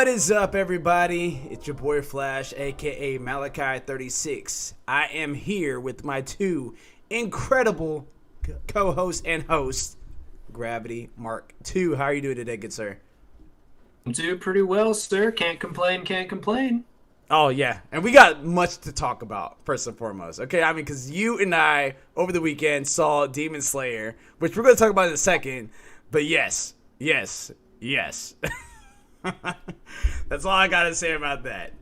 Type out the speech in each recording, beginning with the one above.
is up, everybody? It's your boy Flash, aka Malachi36. I am here with my two incredible co-hosts and hosts, Gravity Mark II. How are you doing today, good sir? I'm doing pretty well, sir. Can't complain, can't complain. Oh, yeah. And we got much to talk about, first and foremost. Okay, I mean, because you and I, over the weekend, saw Demon Slayer, which we're going to talk about in a second. But yes. That's all I got to say about that.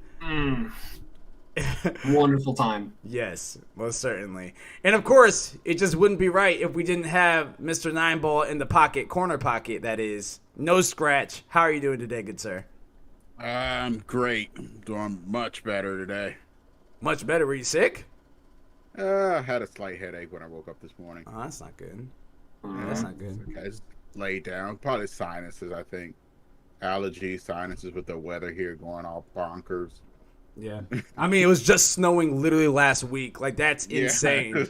Wonderful time. Yes, most certainly. And of course, it just wouldn't be right if we didn't have Mr. Nine Ball in the pocket, corner pocket, that is. No scratch. How are you doing today, good sir? I'm great. Doing much better today. Much better. Were you sick? I had a slight headache when I woke up this morning. Oh, that's not good. Yeah, that's not good. Okay, just laid down. Probably sinuses, I think. Allergy, sinuses with the weather here going all bonkers. Yeah. I mean, it was just snowing literally last week. Like, that's insane.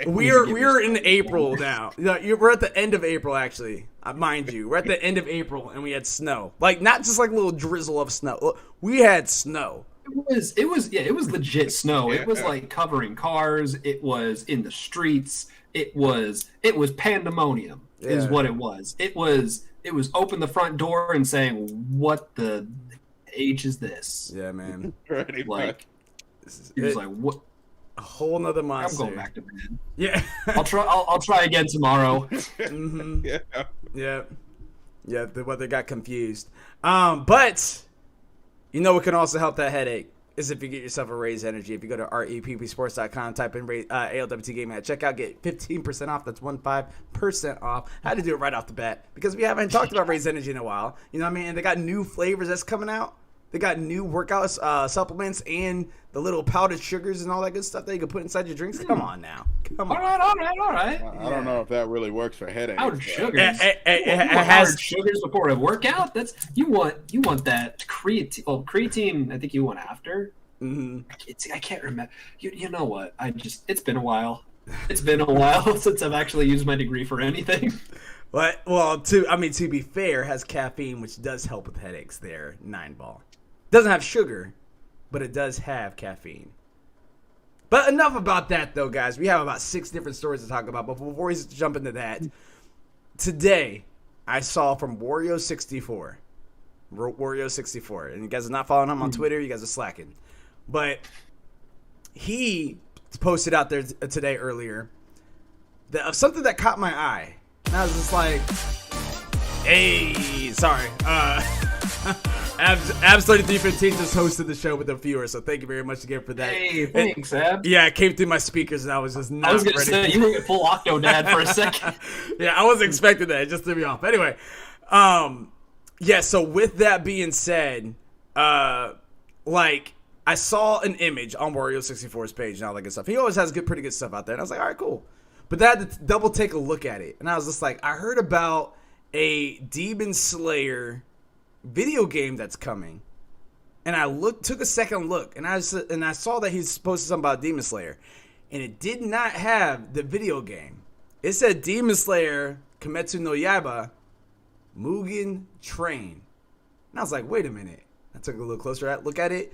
We're in April now. We're at the end of April, actually. Mind you. We're at the end of April, and we had snow. Like, not just like a little drizzle of snow. We had snow. It was legit snow. It was like covering cars. It was in the streets. It was pandemonium is what it was. It was open the front door and saying, what the age is this? Yeah, man. Like, it was like, what? A whole nother monster. I'm going back to bed. Yeah. I'll try again tomorrow. Mm-hmm. Yeah. The weather got confused. But you know what can also help that headache is if you get yourself a Raise Energy. If you go to reppsports.com, type in ALWT Gaming at checkout, get 15% off. That's 15% off. I had to do it right off the bat because we haven't talked about Raise Energy in a while. You know what I mean? And they got new flavors that's coming out. They got new workout supplements and the little powdered sugars and all that good stuff that you can put inside your drinks. Come on now. Come on. All right. I don't know if that really works for headaches. Powdered sugars. It has sugars before a workout. That's you want that creatine. Well, creatine. I think you want after. Mm-hmm. I can't remember. You know what? It's been a while. It's been a while since I've actually used my degree for anything. Well, to be fair, it has caffeine, which does help with headaches there, 9 Ball. Doesn't have sugar, but it does have caffeine. But enough about that, though, guys. We have about 6 different stories to talk about. But before we jump into that, today I saw from Wario64. Wario64. And you guys are not following him on Twitter. You guys are slacking. But he posted out there today earlier of something that caught my eye. And I was just like, hey, sorry. Abs 3315 just hosted the show with a viewer, so thank you very much again for that. Hey, thanks, Ab. Yeah, it came through my speakers, and I was just not ready. I was going to say, you were at full Octodad for a second. Yeah, I wasn't expecting that. It just threw me off. Anyway, yeah, so with that being said, like, I saw an image on Wario64's page and all that good stuff. He always has pretty good stuff out there, and I was like, all right, cool. But then I had to double take a look at it, and I was just like, I heard about a Demon Slayer video game that's coming, and I took a second look, and I saw that he's posted something about Demon Slayer, and it did not have the video game. It said Demon Slayer Kimetsu no Yaiba Mugen Train, and I was like, wait a minute. I took a little closer look at it.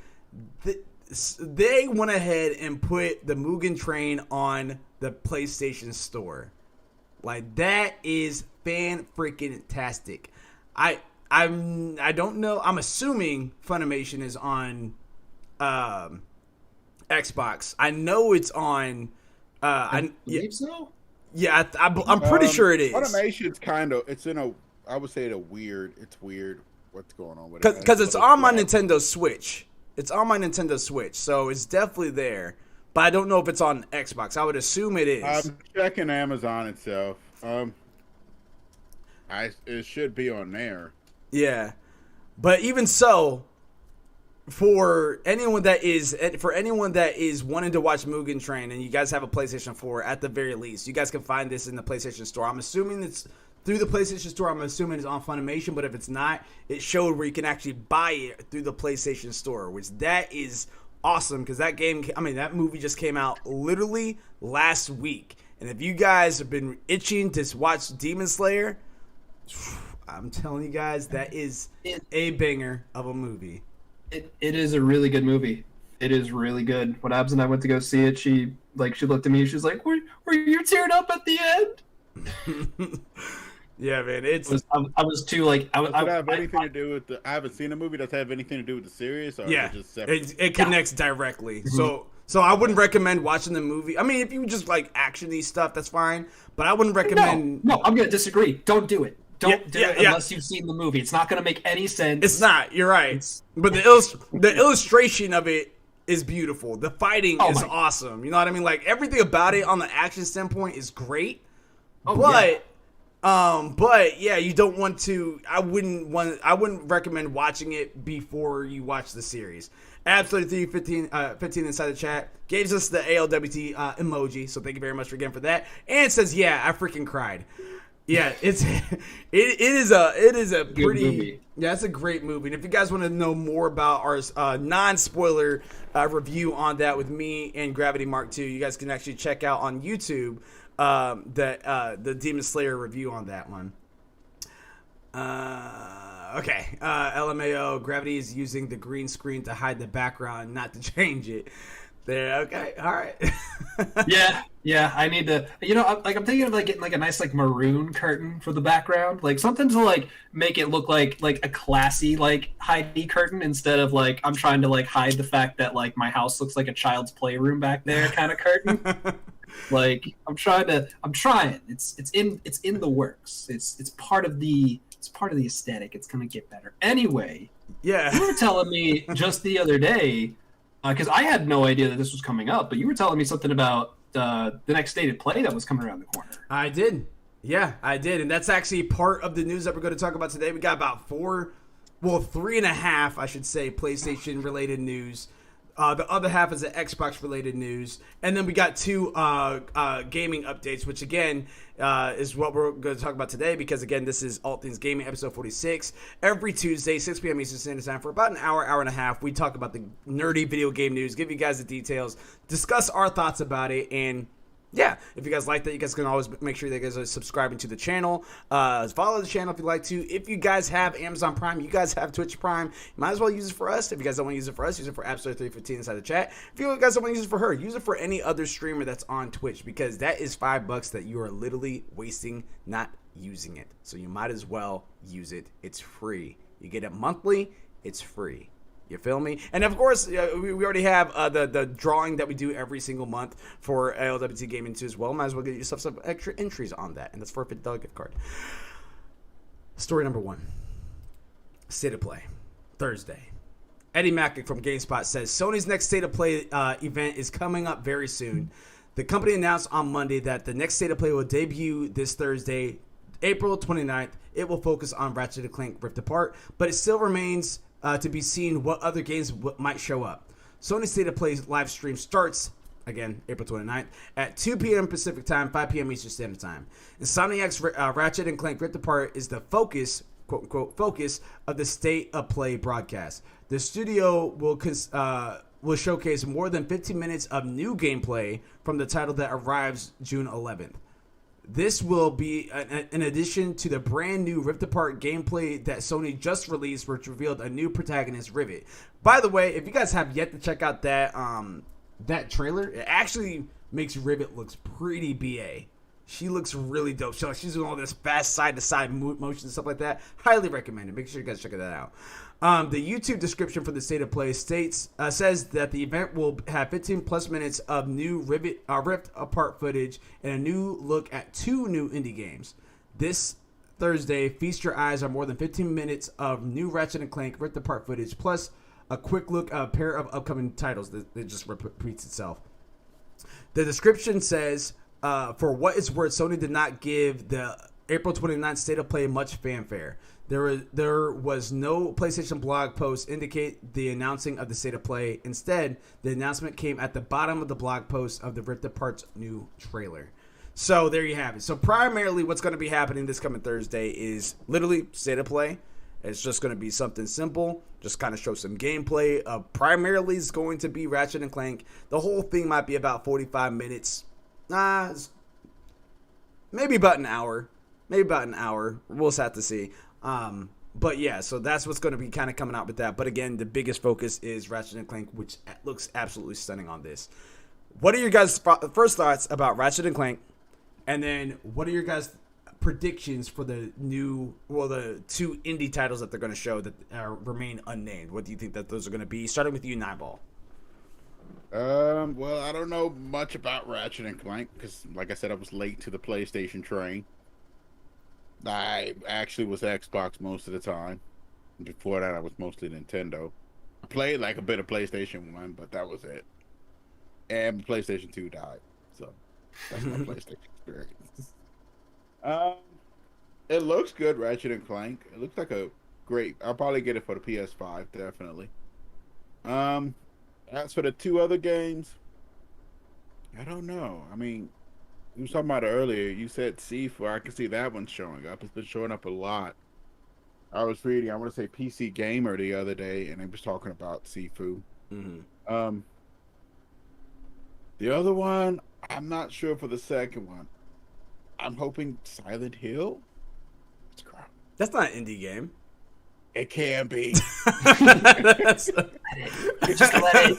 They went ahead and put the Mugen Train on the PlayStation Store. Like, that is fan-freaking-tastic. I don't know. I'm assuming Funimation is on Xbox. I know it's on. I believe so. Yeah, I'm pretty sure it is. Funimation's kind of. I would say it's weird what's going on with it. Because it's on my Nintendo Switch. It's on my Nintendo Switch, so it's definitely there. But I don't know if it's on Xbox. I would assume it is. I'm checking Amazon itself. It should be on there. Yeah, but even so, for anyone that is wanting to watch Mugen Train, and you guys have a PlayStation 4 at the very least, you guys can find this in the PlayStation Store. I'm assuming it's through the PlayStation Store. I'm assuming it's on Funimation, but if it's not, it showed where you can actually buy it through the PlayStation Store, which that is awesome because that movie just came out literally last week. And if you guys have been itching to watch Demon Slayer, I'm telling you guys, that is a banger of a movie. It is a really good movie. It is really good. When Abs and I went to go see it, she looked at me. She was like, "Were you teared up at the end?" Yeah, man. I was too like. Does it have anything to do with the? I haven't seen the movie. Does it have anything to do with the series? Or yeah, is it just separate? it connects directly. Mm-hmm. So I wouldn't recommend watching the movie. I mean, if you just like actiony stuff, that's fine. But I wouldn't recommend. No, I'm gonna disagree. Don't do it. Don't do it unless you've seen the movie. It's not gonna make any sense. It's not. You're right. But the illustration of it is beautiful. The fighting is awesome. You know what I mean? Like everything about it on the action standpoint is great. But yeah, you don't want to. I wouldn't recommend watching it before you watch the series. Absolutely 15 inside the chat gives us the ALWT emoji, so thank you very much again for that. And says, "Yeah, I freaking cried." Yeah, it is a pretty movie. Yeah, it's a great movie. And if you guys want to know more about our non-spoiler review on that with me and Gravity Mark II, you guys can actually check out on YouTube the Demon Slayer review on that one. Okay. LMAO, Gravity is using the green screen to hide the background, not to change it. There, okay, all right. yeah. I need to, I'm thinking of like getting like a nice like maroon curtain for the background, like something to like make it look like a classy like Heidi curtain instead of like I'm trying to like hide the fact that like my house looks like a child's playroom back there kind of curtain. Like I'm trying. It's in the works. It's part of the aesthetic. It's gonna get better. Anyway, yeah. You were telling me just the other day, because I had no idea that this was coming up, but you were telling me something about the next State of Play that was coming around the corner. I did. Yeah, I did, and that's actually part of the news that we're going to talk about today. We got about 3.5, I should say, PlayStation related news. The other half is the Xbox related news. And then we got 2 gaming updates, which again is what we're going to talk about today because again, this is ALWT Things Gaming episode 46. Every Tuesday, 6 p.m. Eastern Standard Time for about an hour and a half. We talk about the nerdy video game news, give you guys the details, discuss our thoughts about it, and yeah, if you guys like that, you guys can always make sure that you guys are subscribing to the channel. Follow the channel if you'd like to. If you guys have Amazon Prime, you guys have Twitch Prime, you might as well use it for us. If you guys don't want to use it for us, use it for Absolute315 inside the chat. If you guys don't want to use it for her, use it for any other streamer that's on Twitch because that is $5 that you are literally wasting not using it. So you might as well use it. It's free. You get it monthly. It's free. You feel me? And of course, we already have the drawing that we do every single month for ALWT Gaming 2 as well. Might as well get yourself some extra entries on that. And that's for a $50 gift card. Story number 1. State of Play. Thursday. Eddie Mack from GameSpot says Sony's next State of Play event is coming up very soon. The company announced on Monday that the next State of Play will debut this Thursday, April 29th. It will focus on Ratchet & Clank Rift Apart, but it still remains to be seen what other games might show up. Sony State of Play live stream starts, again, April 29th, at 2 p.m. Pacific Time, 5 p.m. Eastern Standard Time. Insomniac's Ratchet & Clank Rift Apart is the focus, quote-unquote, focus of the State of Play broadcast. The studio will showcase more than 15 minutes of new gameplay from the title that arrives June 11th. This will be an addition to the brand new Rift Apart gameplay that Sony just released, which revealed a new protagonist, Rivet. By the way, if you guys have yet to check out that trailer, it actually makes Rivet looks pretty BA. She looks really dope. She's doing all this fast side-to-side motion and stuff like that. Highly recommend it. Make sure you guys check that out. The YouTube description for the State of Play says that the event will have 15 plus minutes of new Rift Apart footage and a new look at 2 new indie games. This Thursday, feast your eyes on more than 15 minutes of new Ratchet & Clank Rift Apart footage, plus a quick look at a pair of upcoming titles that just repeats itself. The description says, for what it's worth, Sony did not give the April 29th State of Play much fanfare. There was no PlayStation blog post indicate the announcing of the State of Play. Instead, the announcement came at the bottom of the blog post of the Rift Apart's new trailer. So there you have it. So primarily what's going to be happening this coming Thursday is literally State of Play. It's just going to be something simple. Just kind of show some gameplay. Primarily is going to be Ratchet & Clank. The whole thing might be about 45 minutes. Maybe about an hour. We'll just have to see. But yeah, so that's what's going to be kind of coming out with that. But again, the biggest focus is Ratchet and Clank, which looks absolutely stunning on this. What are your guys' first thoughts about Ratchet and Clank? And then what are your guys' predictions for the the 2 indie titles that they're going to show that remain unnamed? What do you think that those are going to be? Starting with you, Nineball. Well, I don't know much about Ratchet and Clank because, like I said, I was late to the PlayStation train. I actually was Xbox most of the time. Before that, I was mostly Nintendo. I played like a bit of PlayStation 1, but that was it. And PlayStation 2 died, so that's my PlayStation experience. It looks good, Ratchet and Clank. It looks like a great. I'll probably get it for the PS5, definitely. As for the 2 other games, I don't know. I mean, you were talking about it earlier. You said Sifu. I can see that one showing up. It's been showing up a lot. I was reading, I want to say PC Gamer the other day, and they was talking about Sifu. Mm-hmm. The other one, I'm not sure for the second one. I'm hoping Silent Hill. It's crap. That's not an indie game. It can be. Just let it.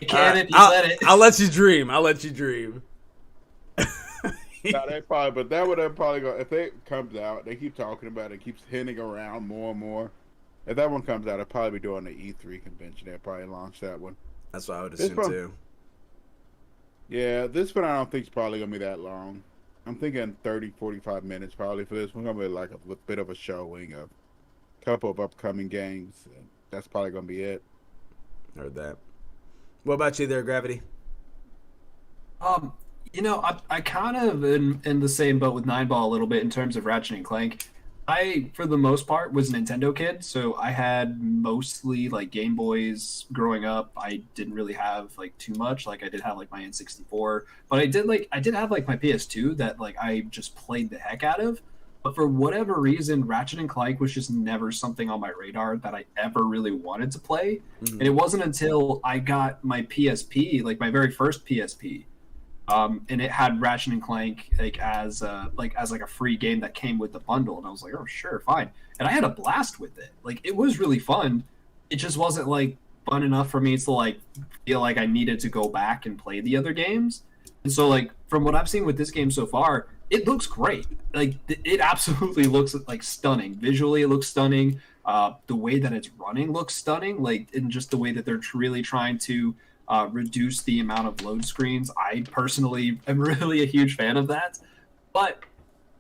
You can if you let it. I'll let you dream. I'll let you dream. No, they probably, but that would have probably go if it comes out. They keep talking about it, keeps hinting around more and more. If that one comes out, I'll probably be doing the E3 convention. They'll probably launch that one. That's what I would assume too. Yeah, this one I don't think is probably gonna be that long. I'm thinking 30, 45 minutes probably for this one. Gonna be like a bit of a showing of a couple of upcoming games. That's probably gonna be it. Heard that. What about you there, Gravity? I kind of in the same boat with Nineball a little bit in terms of Ratchet and Clank. I, for the most part, was a Nintendo kid, so I had mostly like Game Boys growing up. I didn't really have like too much. Like I did have like my N64, but I did have like my PS2 that like I just played the heck out of. But for whatever reason, Ratchet and Clank was just never something on my radar that I ever really wanted to play. Mm-hmm. And it wasn't until I got my PSP, like my very first PSP. And it had Ratchet and Clank as a free game that came with the bundle, and I was like, oh sure, fine. And I had a blast with it. Like it was really fun. It just wasn't like fun enough for me to like feel like I needed to go back and play the other games. And so like from what I've seen with this game so far, it looks great. Like it absolutely looks like stunning. Visually, it looks stunning. The way that it's running looks stunning. Like in just the way that they're really trying to reduce the amount of load screens. I personally am really a huge fan of that. But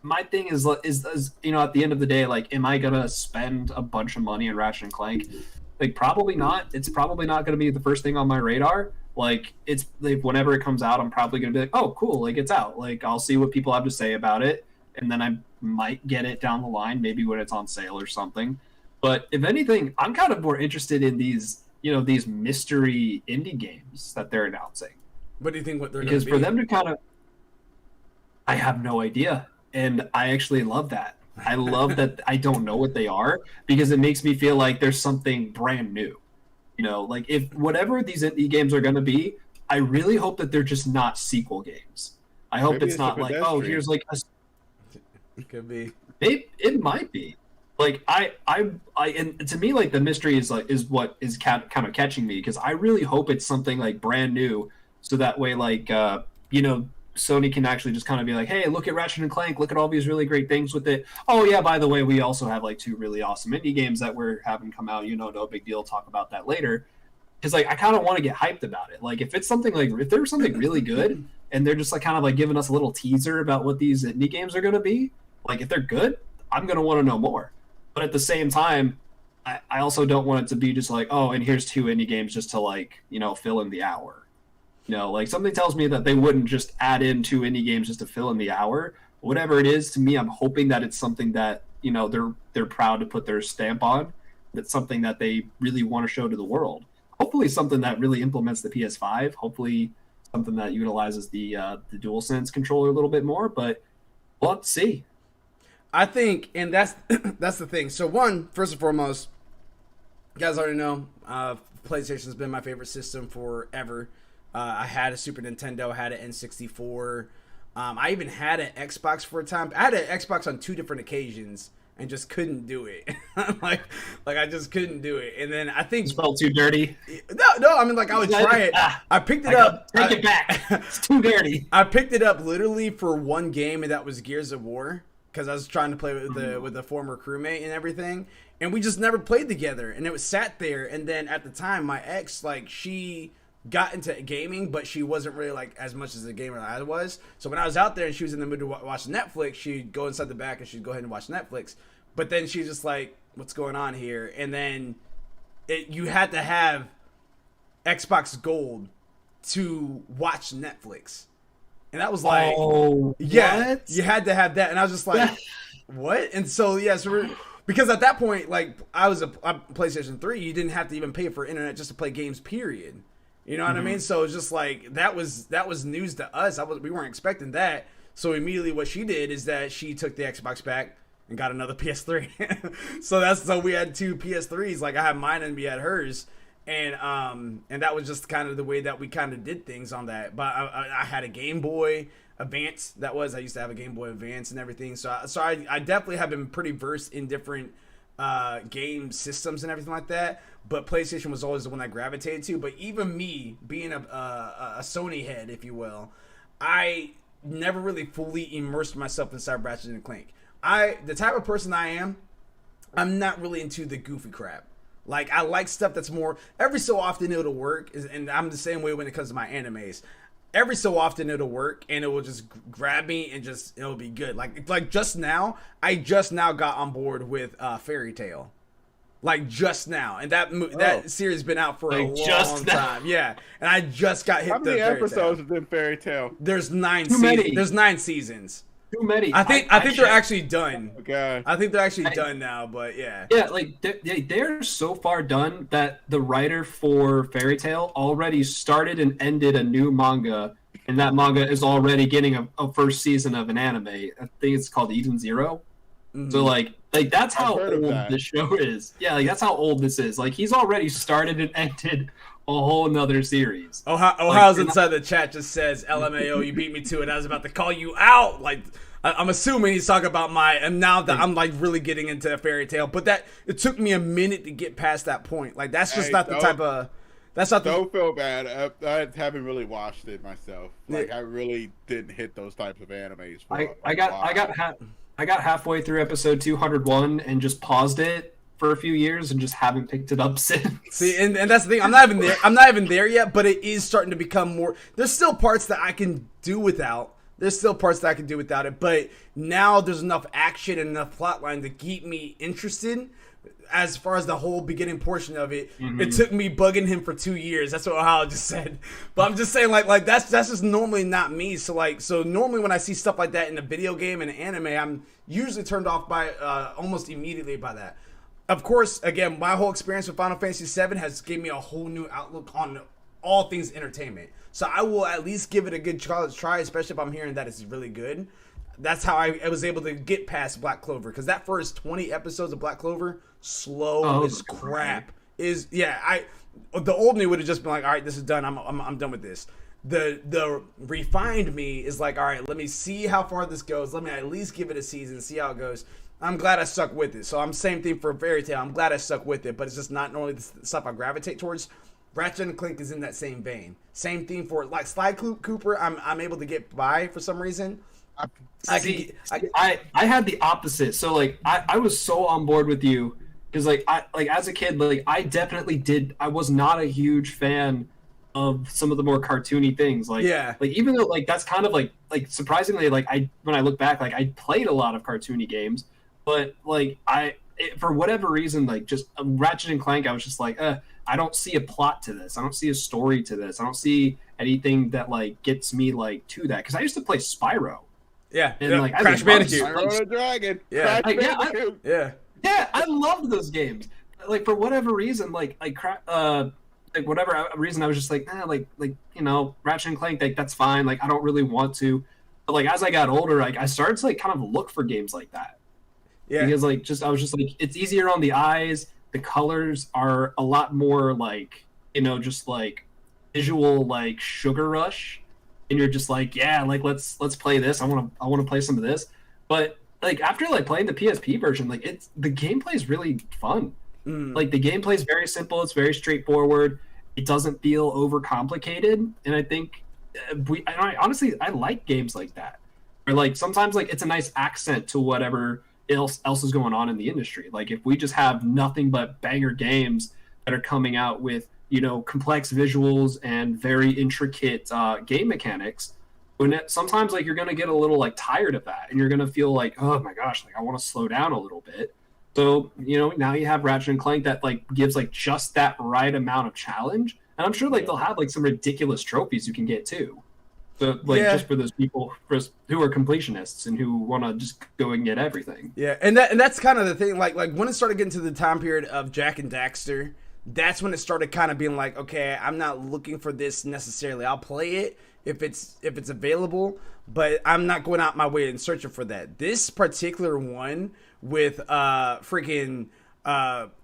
my thing is at the end of the day, like, am I gonna spend a bunch of money on Ratchet and Clank? Like, probably not. It's probably not gonna be the first thing on my radar. Like, it's like whenever it comes out, I'm probably gonna be like, oh, cool, like it's out. Like, I'll see what people have to say about it, and then I might get it down the line, maybe when it's on sale or something. But if anything, I'm kind of more interested in these mystery indie games that they're announcing. What do you think? What they're because for them to kind of, I have no idea, and I actually love that. I love that I don't know what they are because it makes me feel like there's something brand new. Like if whatever these indie games are going to be, I really hope that they're just not sequel games. I hope it's not like, oh, here's like a. It could be. It might be. Like I and to me, like the mystery is what is kind of catching me because I really hope it's something like brand new, so that way like Sony can actually just kind of be like, hey, look at Ratchet and Clank, look at all these really great things with it. Oh yeah, by the way, we also have like 2 really awesome indie games that we're having come out. No big deal. Talk about that later. Because like I kind of want to get hyped about it. Like if it's something like if there's something really good and they're just like kind of like giving us a little teaser about what these indie games are going to be, like if they're good, I'm going to want to know more. But at the same time, I also don't want it to be just like, oh, and here's 2 indie games just to like, fill in the hour. Like something tells me that they wouldn't just add in 2 indie games just to fill in the hour. Whatever it is, to me, I'm hoping that it's something that, they're proud to put their stamp on. That's something that they really want to show to the world. Hopefully something that really implements the PS5. Hopefully something that utilizes the DualSense controller a little bit more. But we'll have to see. I think, and that's the thing. So first and foremost, you guys already know, PlayStation's been my favorite system forever. I had a Super Nintendo, I had an N64. I even had an Xbox for a time. I had an Xbox on 2 different occasions. and just couldn't do it. like I just couldn't do it. And then I think It felt too dirty. no, I mean like I would try it. I picked it up. Take it back. It's too dirty. I picked it up literally for one game, and that was Gears of War, because I was trying to play with the former crewmate and everything, and we just never played together, and it was sat there. And then at the time, my ex, like, she got into gaming, but she wasn't really like as much as a gamer that I was. So when I was out there and she was in the mood to watch Netflix, she'd go inside the back and she'd go ahead and watch Netflix. But then she's just like, "What's going on here?" And then you had to have Xbox Gold to watch Netflix. And that was like, yeah, what? you had to have that. And I was just like, what? And so, yeah, because at that point, like, I'm PlayStation 3, you didn't have to even pay for internet just to play games, period. You know what I mean? So it's just like, that was news to us. We weren't expecting that. So immediately what she did is that she took the Xbox back and got another PS3. so we had two PS3s. Like, I had mine and we had hers. And that was just kind of the way that we kind of did things on that. But I had a Game Boy Advance. I used to have a Game Boy Advance and everything. So I definitely have been pretty versed in different game systems and everything like that. But PlayStation was always the one I gravitated to. But even me being a Sony head, if you will, I never really fully immersed myself inside Ratchet and Clank. The type of person I am, I'm not really into the goofy crap. Like, I like stuff that's more, every so often it'll work, and I'm the same way when it comes to my animes. Every so often it'll work, and it will just grab me, and it'll be good. Like just now, I just now got on board with Fairy Tail. Like, just now. And that series has been out for a long time. Yeah. And I just got hit. How many episodes is in Fairy Tail? There's 9 seasons. There's 9 seasons. Too many. I think they're actually done. Okay. I think they're actually done now, but yeah. Yeah, like they're so far done that the writer for Fairy Tail already started and ended a new manga, and that manga is already getting a first season of an anime. I think it's called Eden Zero. Mm-hmm. So like that's how old this show is. Yeah, like that's how old this is. Like, he's already started and ended a whole nother series. Ohio's inside the chat just says, "LMAO, you beat me to it. I was about to call you out." Like, I'm assuming he's talking about and now that I'm like really getting into a Fairy Tail, but it took me a minute to get past that point. Like, that's just not the type of. That's not. Don't feel bad. I haven't really watched it myself. Like, I really didn't hit those types of animes. I got halfway through episode 201 and just paused it for a few years and just haven't picked it up since. See, and that's the thing. I'm not even there yet, but it is starting to become more. There's still parts that I can do without. It, but now there's enough action and enough plotline to keep me interested. As far as the whole beginning portion of it, It took me bugging him for 2 years. That's what Ohio just said. But I'm just saying, like that's just normally not me. So normally when I see stuff like that in a video game and an anime, I'm usually turned off by almost immediately by that. Of course, again, my whole experience with Final Fantasy VII has gave me a whole new outlook on all things entertainment. So I will at least give it a good try, especially if I'm hearing that it's really good. That's how I was able to get past Black Clover, because that first 20 episodes of Black Clover, slow as crap. The old me would have just been like, all right, this is done. I'm done with this. The refined me is like, all right, let me see how far this goes. Let me at least give it a season, see how it goes. I'm glad I stuck with it. So I'm same thing for Fairy Tail. I'm glad I stuck with it, but it's just not normally the stuff I gravitate towards. Ratchet and Clank is in that same vein. Same thing for like Sly Cooper. I'm able to get by for some reason. I had the opposite. So like I was so on board with you because like as a kid, like I definitely did. I was not a huge fan of some of the more cartoony things. Like even though like that's kind of like surprisingly like when I look back, like I played a lot of cartoony games, but like for whatever reason, like just Ratchet and Clank, I was just like I don't see a plot to this. I don't see a story to this. I don't see anything that like gets me like to that, because I used to play Spyro. Yeah, and like Crash Bandicoot, Spyro the Dragon. Yeah, I loved those games. Like for whatever reason, like whatever reason, I was just like, like you know, Ratchet and Clank, like that's fine. Like I don't really want to, but like as I got older, like I started to like kind of look for games like that. Yeah, because like I was just like, it's easier on the eyes. The colors are a lot more like, you know, just like visual, like Sugar Rush, and you're just like, yeah, like let's play this. I want to play some of this. But like after like playing the PSP version, like the gameplay is really fun. Like the gameplay is very simple. It's very straightforward. It doesn't feel overcomplicated, and I think honestly I like games like that. Or like sometimes like it's a nice accent to whatever else is going on in the industry. Like if we just have nothing but banger games that are coming out with complex visuals and very intricate game mechanics, sometimes like you're gonna get a little like tired of that, and you're gonna feel like, oh my gosh, like I want to slow down a little bit. So, now you have Ratchet and Clank that like gives like just that right amount of challenge. And I'm sure like they'll have like some ridiculous trophies you can get too. So like just for those people who are completionists and who want to just go and get everything. Yeah, and that's kind of the thing. Like when it started getting to the time period of Jack and Daxter, that's when it started kind of being like, okay, I'm not looking for this necessarily. I'll play it if it's available, but I'm not going out my way and searching for that. This particular one with freaking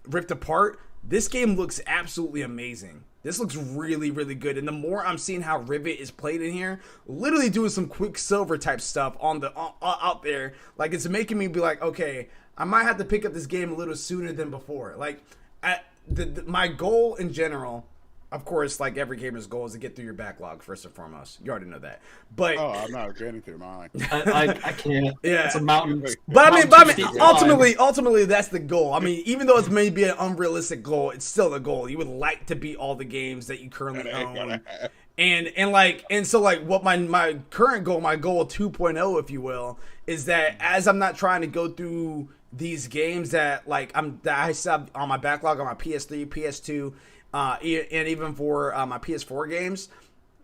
Ripped Apart, this game looks absolutely amazing. This looks really, really good. And the more I'm seeing how Rivet is played in here, literally doing some Quicksilver type stuff out there, like it's making me be like, okay, I might have to pick up this game a little sooner than before. Like, my goal in general, of course, like every gamer's goal, is to get through your backlog first and foremost. You already know that. But I'm not getting through mine. I can't. Yeah, it's a mountain. But I mean, ultimately, that's the goal. I mean, even though it's maybe an unrealistic goal, it's still a goal. You would like to beat all the games that you currently own. And so what my current goal, my goal 2.0, if you will, is that as I'm not trying to go through these games that I still have on my backlog on my PS3, PS2. And even for my PS4 games,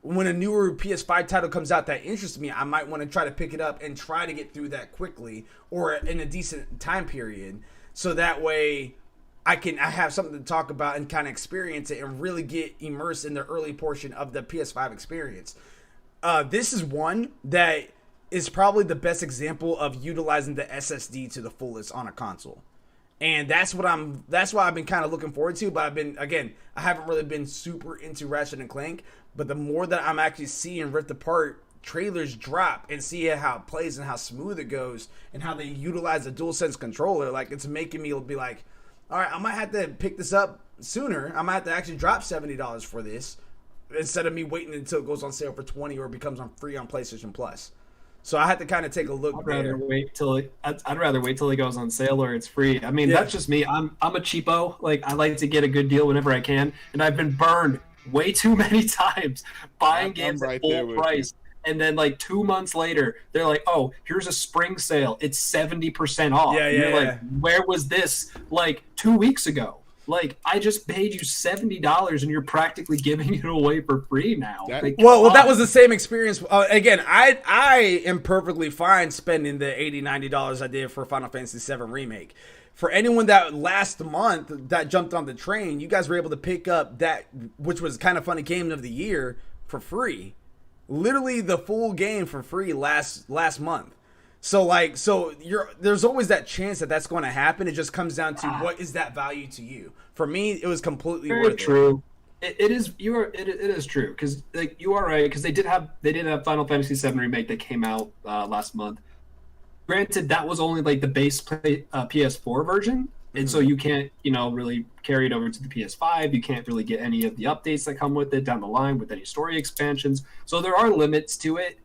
when a newer PS5 title comes out that interests me, I might want to try to pick it up and try to get through that quickly or in a decent time period, so that way I have something to talk about and kind of experience it and really get immersed in the early portion of the PS5 experience. This is one that is probably the best example of utilizing the SSD to the fullest on a console. And that's why I've been kind of looking forward to, but I haven't really been super into Ratchet and Clank, but the more that I'm actually seeing Rift Apart trailers drop and see how it plays and how smooth it goes and how they utilize the DualSense controller, like it's making me be like, all right, I might have to pick this up sooner. I might have to actually drop $70 for this instead of me waiting until it goes on sale for $20 or becomes free on PlayStation Plus. So I had to kind of take a look. I'd rather wait till it goes on sale or it's free. I mean, that's just me. I'm a cheapo. Like I like to get a good deal whenever I can, and I've been burned way too many times buying games at full price. And then 2 months later, they're like, "Oh, here's a spring sale. It's 70% off." Yeah, and you're like, "Where was this 2 weeks ago?" Like, I just paid you $70 and you're practically giving it away for free now. Well, that was the same experience. Again, I am perfectly fine spending the $80, $90 I did for Final Fantasy VII Remake. For anyone that last month that jumped on the train, you guys were able to pick up that, which was kind of funny, Game of the Year for free. Literally the full game for free last month. So there's always that chance that that's going to happen. It just comes down to what is that value to you. For me, it was completely worth it. True. It is true because you are right, because they did have Final Fantasy VII Remake that came out last month. Granted, that was only the base PS4 version, and so you can't really carry it over to the PS5. You can't really get any of the updates that come with it down the line with any story expansions. So there are limits to it.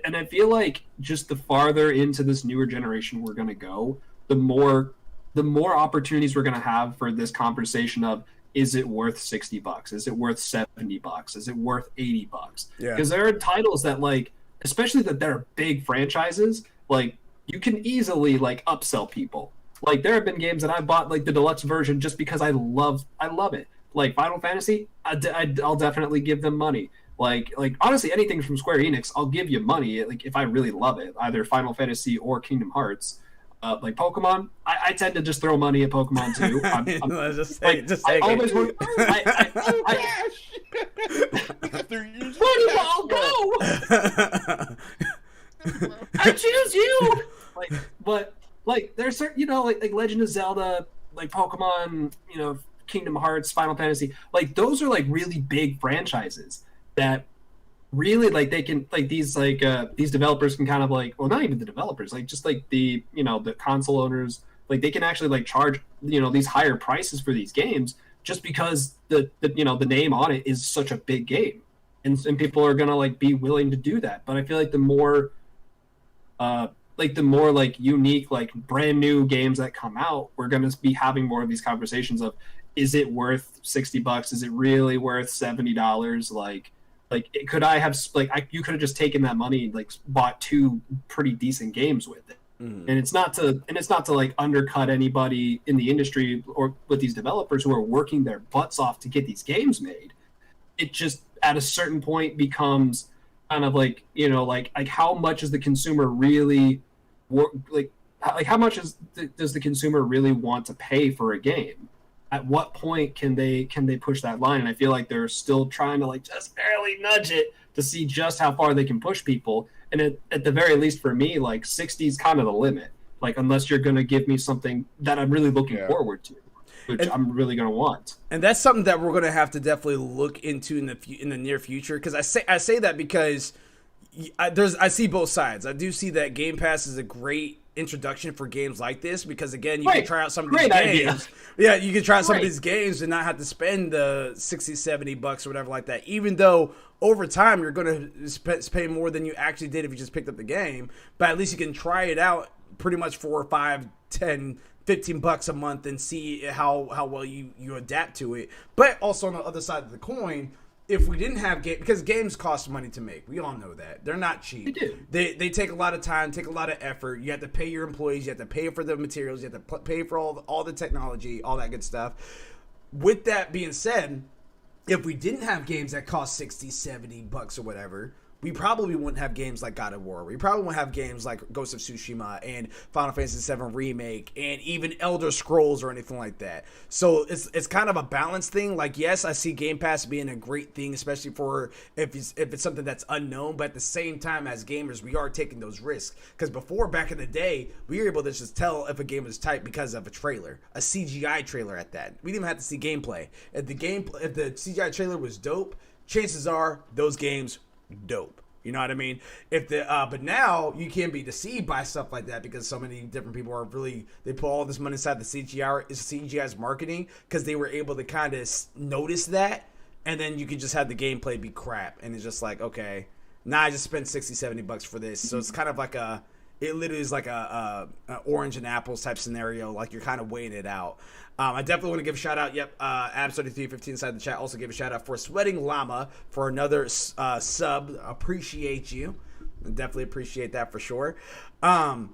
And I feel like just the farther into this newer generation we're going to go, the more opportunities we're going to have for this conversation of, is it worth $60? Is it worth $70? Is it worth $80? Yeah. Because there are titles that especially that they're big franchises, you can easily upsell people. There have been games that I bought the deluxe version just because I love it. Final Fantasy, I'll definitely give them money. Honestly, anything from Square Enix, I'll give you money if I really love it, either Final Fantasy or Kingdom Hearts. Pokemon, I tend to just throw money at Pokemon too. Money ball, go! I choose you. But there's certain Legend of Zelda, Pokemon, Kingdom Hearts, Final Fantasy, those are really big franchises that really like they can like these developers can kind of like, well, not even the developers, like just like the the console owners, like they can actually like charge these higher prices for these games just because the name on it is such a big game, and people are gonna like be willing to do that. But I feel like the more like unique, like brand new games that come out, we're going to be having more of these conversations of, is it worth $60? Is it really worth $70? Could I have you could have just taken that money and like bought two pretty decent games with it. And it's not to like undercut anybody in the industry or with these developers who are working their butts off to get these games made. It just at a certain point becomes kind of like like how much is the consumer really how much does the consumer really want to pay for a game? At what point can they push that line? And I feel like they're still trying to like just barely nudge it to see just how far they can push people. And at the very least for me, like 60 is kind of the limit. Like unless you're going to give me something that I'm really looking forward to, which I'm really going to want. And that's something that we're going to have to definitely look into in the near future. Because I say that because I see both sides. I do see that Game Pass is a great introduction for games like this because again, you can try out some of these games. Idea. Yeah, you can try out some of these games and not have to spend the $60-$70 or whatever like that. Even though over time you're going to pay more than you actually did if you just picked up the game, but at least you can try it out pretty much for $5, $10, $15 a month and see how well you adapt to it. But also on the other side of the coin, if we didn't have because games cost money to make, we all know that they're not cheap. They do. They take a lot of time, take a lot of effort. You have to pay your employees, you have to pay for the materials, you have to pay for all the technology, all that good stuff. With that being said, if we didn't have games that cost $60-$70 or whatever, we probably wouldn't have games like God of War. We probably wouldn't have games like Ghost of Tsushima and Final Fantasy VII Remake and even Elder Scrolls or anything like that. So it's kind of a balance thing. Like, yes, I see Game Pass being a great thing, especially for if it's something that's unknown. But at the same time, as gamers, we are taking those risks. Because before, back in the day, we were able to just tell if a game was tight because of a trailer, a CGI trailer at that. We didn't even have to see gameplay. If the CGI trailer was dope, chances are those games dope. You know what I mean? But now you can be deceived by stuff like that because so many different people are they put all this money inside the CGI's marketing because they were able to kind of notice that, and then you could just have the gameplay be crap, and it's just like, okay, now I just spent $60-$70 for this. So it's kind of like it literally is like a orange and apples type scenario. Like you're kind of weighing it out. I definitely want to give a shout out. Yep, Abs3315 inside the chat. Also give a shout out for Sweating Llama for another sub. Appreciate you. Definitely appreciate that for sure. I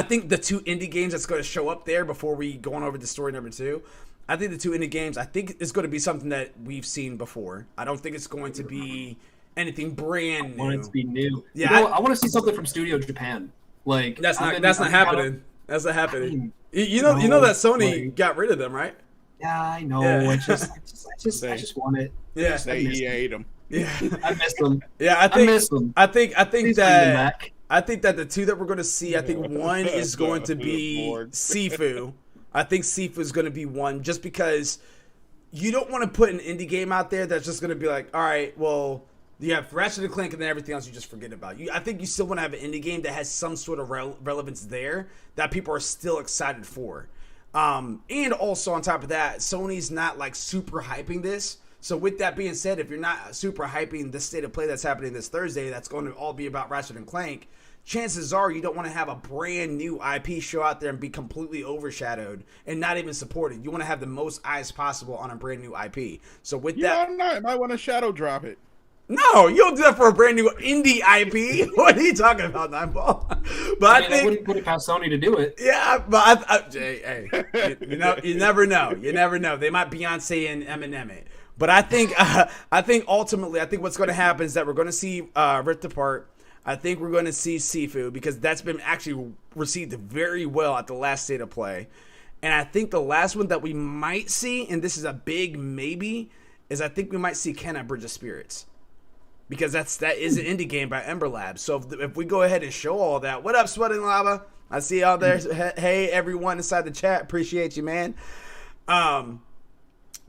think the two indie games that's going to show up there before we go on over to story number 2. I think the two indie games, I think it's going to be something that we've seen before. I don't think it's going to be anything brand new. I want it to be new. Yeah, I want to see something from Studio Japan. Like that's not happening. That's not happening. You know that Sony got rid of them, right? Yeah, I know. Yeah. I just want it. Yeah, they ate them. Yeah, I miss them. Yeah, I miss them. I think that the two that we're going to see, I think one is going to be Sifu. I think Sifu is going to be one, just because you don't want to put an indie game out there that's just going to be like, all right, well, you have Ratchet and Clank and then everything else you just forget about. I think you still want to have an indie game that has some sort of relevance there that people are still excited for. And also on top of that, Sony's not like super hyping this. So with that being said, if you're not super hyping this state of play that's happening this Thursday, that's going to all be about Ratchet and Clank, chances are you don't want to have a brand new IP show out there and be completely overshadowed and not even supported. You want to have the most eyes possible on a brand new IP. So with that, I might want to shadow drop it. No, you don't do that for a brand new indie IP. What are you talking about, Nineball? But I think I wouldn't put it past Sony to do it. Yeah, but hey, you never know. You never know. They might Beyonce and Eminem it. But I think ultimately, I think what's going to happen is that we're going to see Rift Apart. I think we're going to see Sifu because that's been actually received very well at the last state of play. And I think the last one that we might see, and this is a big maybe, is I think we might see Kenna Bridge of Spirits. Because that is an indie game by Ember Labs. So if we go ahead and show all that, what up, Sweating Lava? I see y'all there. Hey, everyone inside the chat, appreciate you, man.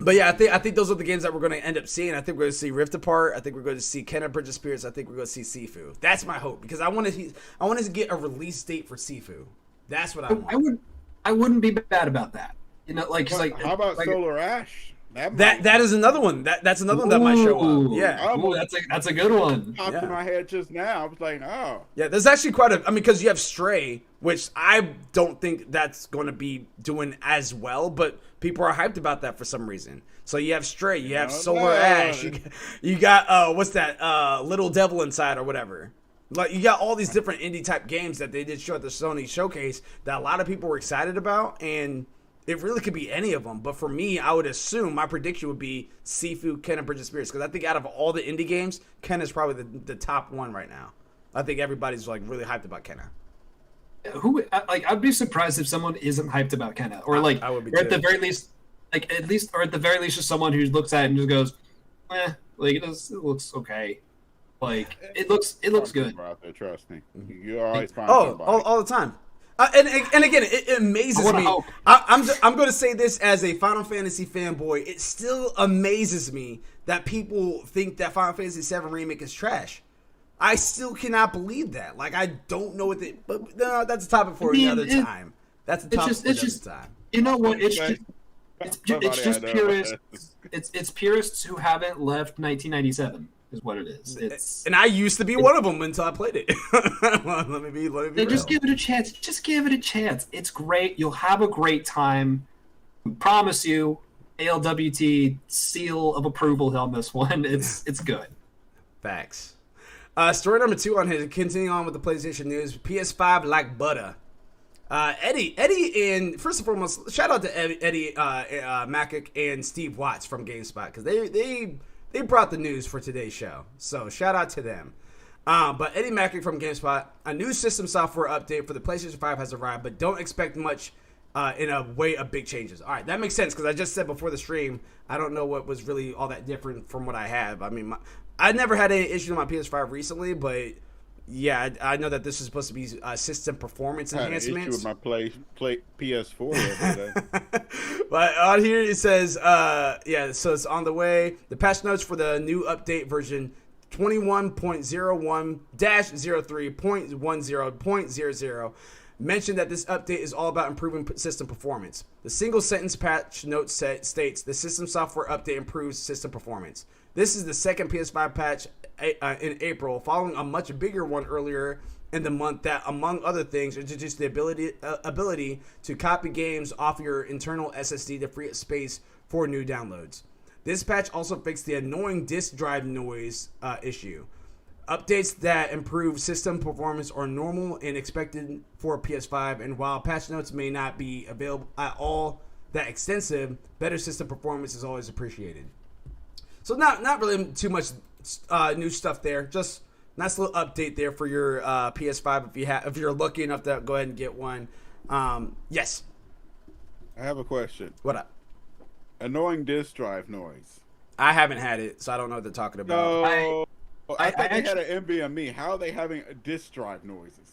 But yeah, I think those are the games that we're going to end up seeing. I think we're going to see Rift Apart. I think we're going to see Kenna Bridge of Spirits. I think we're going to see Sifu. That's my hope because I wanted to get a release date for Sifu. That's what I want. I wouldn't be bad about that. You know, like how about like, Solar Ash? That is another one. That's another one that might show up. Yeah. Ooh, that's a good one. Popped in my head just now. I was like, oh. Yeah, there's actually quite a. I mean, because you have Stray, which I don't think that's going to be doing as well, but people are hyped about that for some reason. So you have Stray, you have Solar Ash, you got what's that? Little Devil Inside or whatever. Like you got all these different indie type games that they did show at the Sony showcase that a lot of people were excited about, and it really could be any of them. But for me, I would assume my prediction would be Sifu, Kenna Bridge of Spirits, because I think out of all the indie games, Kenna is probably the top one right now. I think everybody's like really hyped about Kenna. I'd be surprised if someone isn't hyped about Kenna, or like, I would be or at the very least, just someone who looks at it and just goes, like it looks okay. Like it looks good. Out there, trust me, you always find all the time. And again, it amazes me. I'm going to say this as a Final Fantasy fanboy. It still amazes me that people think that Final Fantasy VII Remake is trash. I still cannot believe that. Like, I don't know what but no, that's a topic for another time. That's a topic for another time. You know what? It's just purists. It's purists who haven't left 1997. Is what it is. And I used to be one of them until I played it. let me be real. Just give it a chance. Just give it a chance. It's great. You'll have a great time. I promise you. ALWT seal of approval on this one. It's good. Facts. Story number 2 on here. Continuing on with the PlayStation news. PS5 like butter. Eddie, and first and foremost, shout out to Eddie Macic and Steve Watts from GameSpot because they brought the news for today's show. So shout out to them. But Eddie Macic from GameSpot, a new system software update for the PlayStation 5 has arrived, but don't expect much in a way of big changes. All right, that makes sense because I just said before the stream, I don't know what was really all that different from what I have. I mean, I never had any issue with my PS5 recently, but yeah, I know that this is supposed to be system performance enhancements. I had an issue with my PS4 the other day. But on here it says, so it's on the way. The patch notes for the new update version 21.01-03.10.00 mentioned that this update is all about improving system performance. The single sentence patch note states the system software update improves system performance. This is the second PS5 patch in April, following a much bigger one earlier in the month that, among other things, introduced the ability to copy games off your internal SSD to free up space for new downloads. This patch also fixed the annoying disk drive noise issue. Updates that improve system performance are normal and expected for PS5, and while patch notes may not be available at all that extensive, better system performance is always appreciated. So not really too much new stuff there. Just nice little update there for your PS5 if you're lucky enough to go ahead and get one. Yes. I have a question. What up? Annoying disk drive noise. I haven't had it, so I don't know what they're talking about. No. I thought they had an NVMe. How are they having disk drive noises?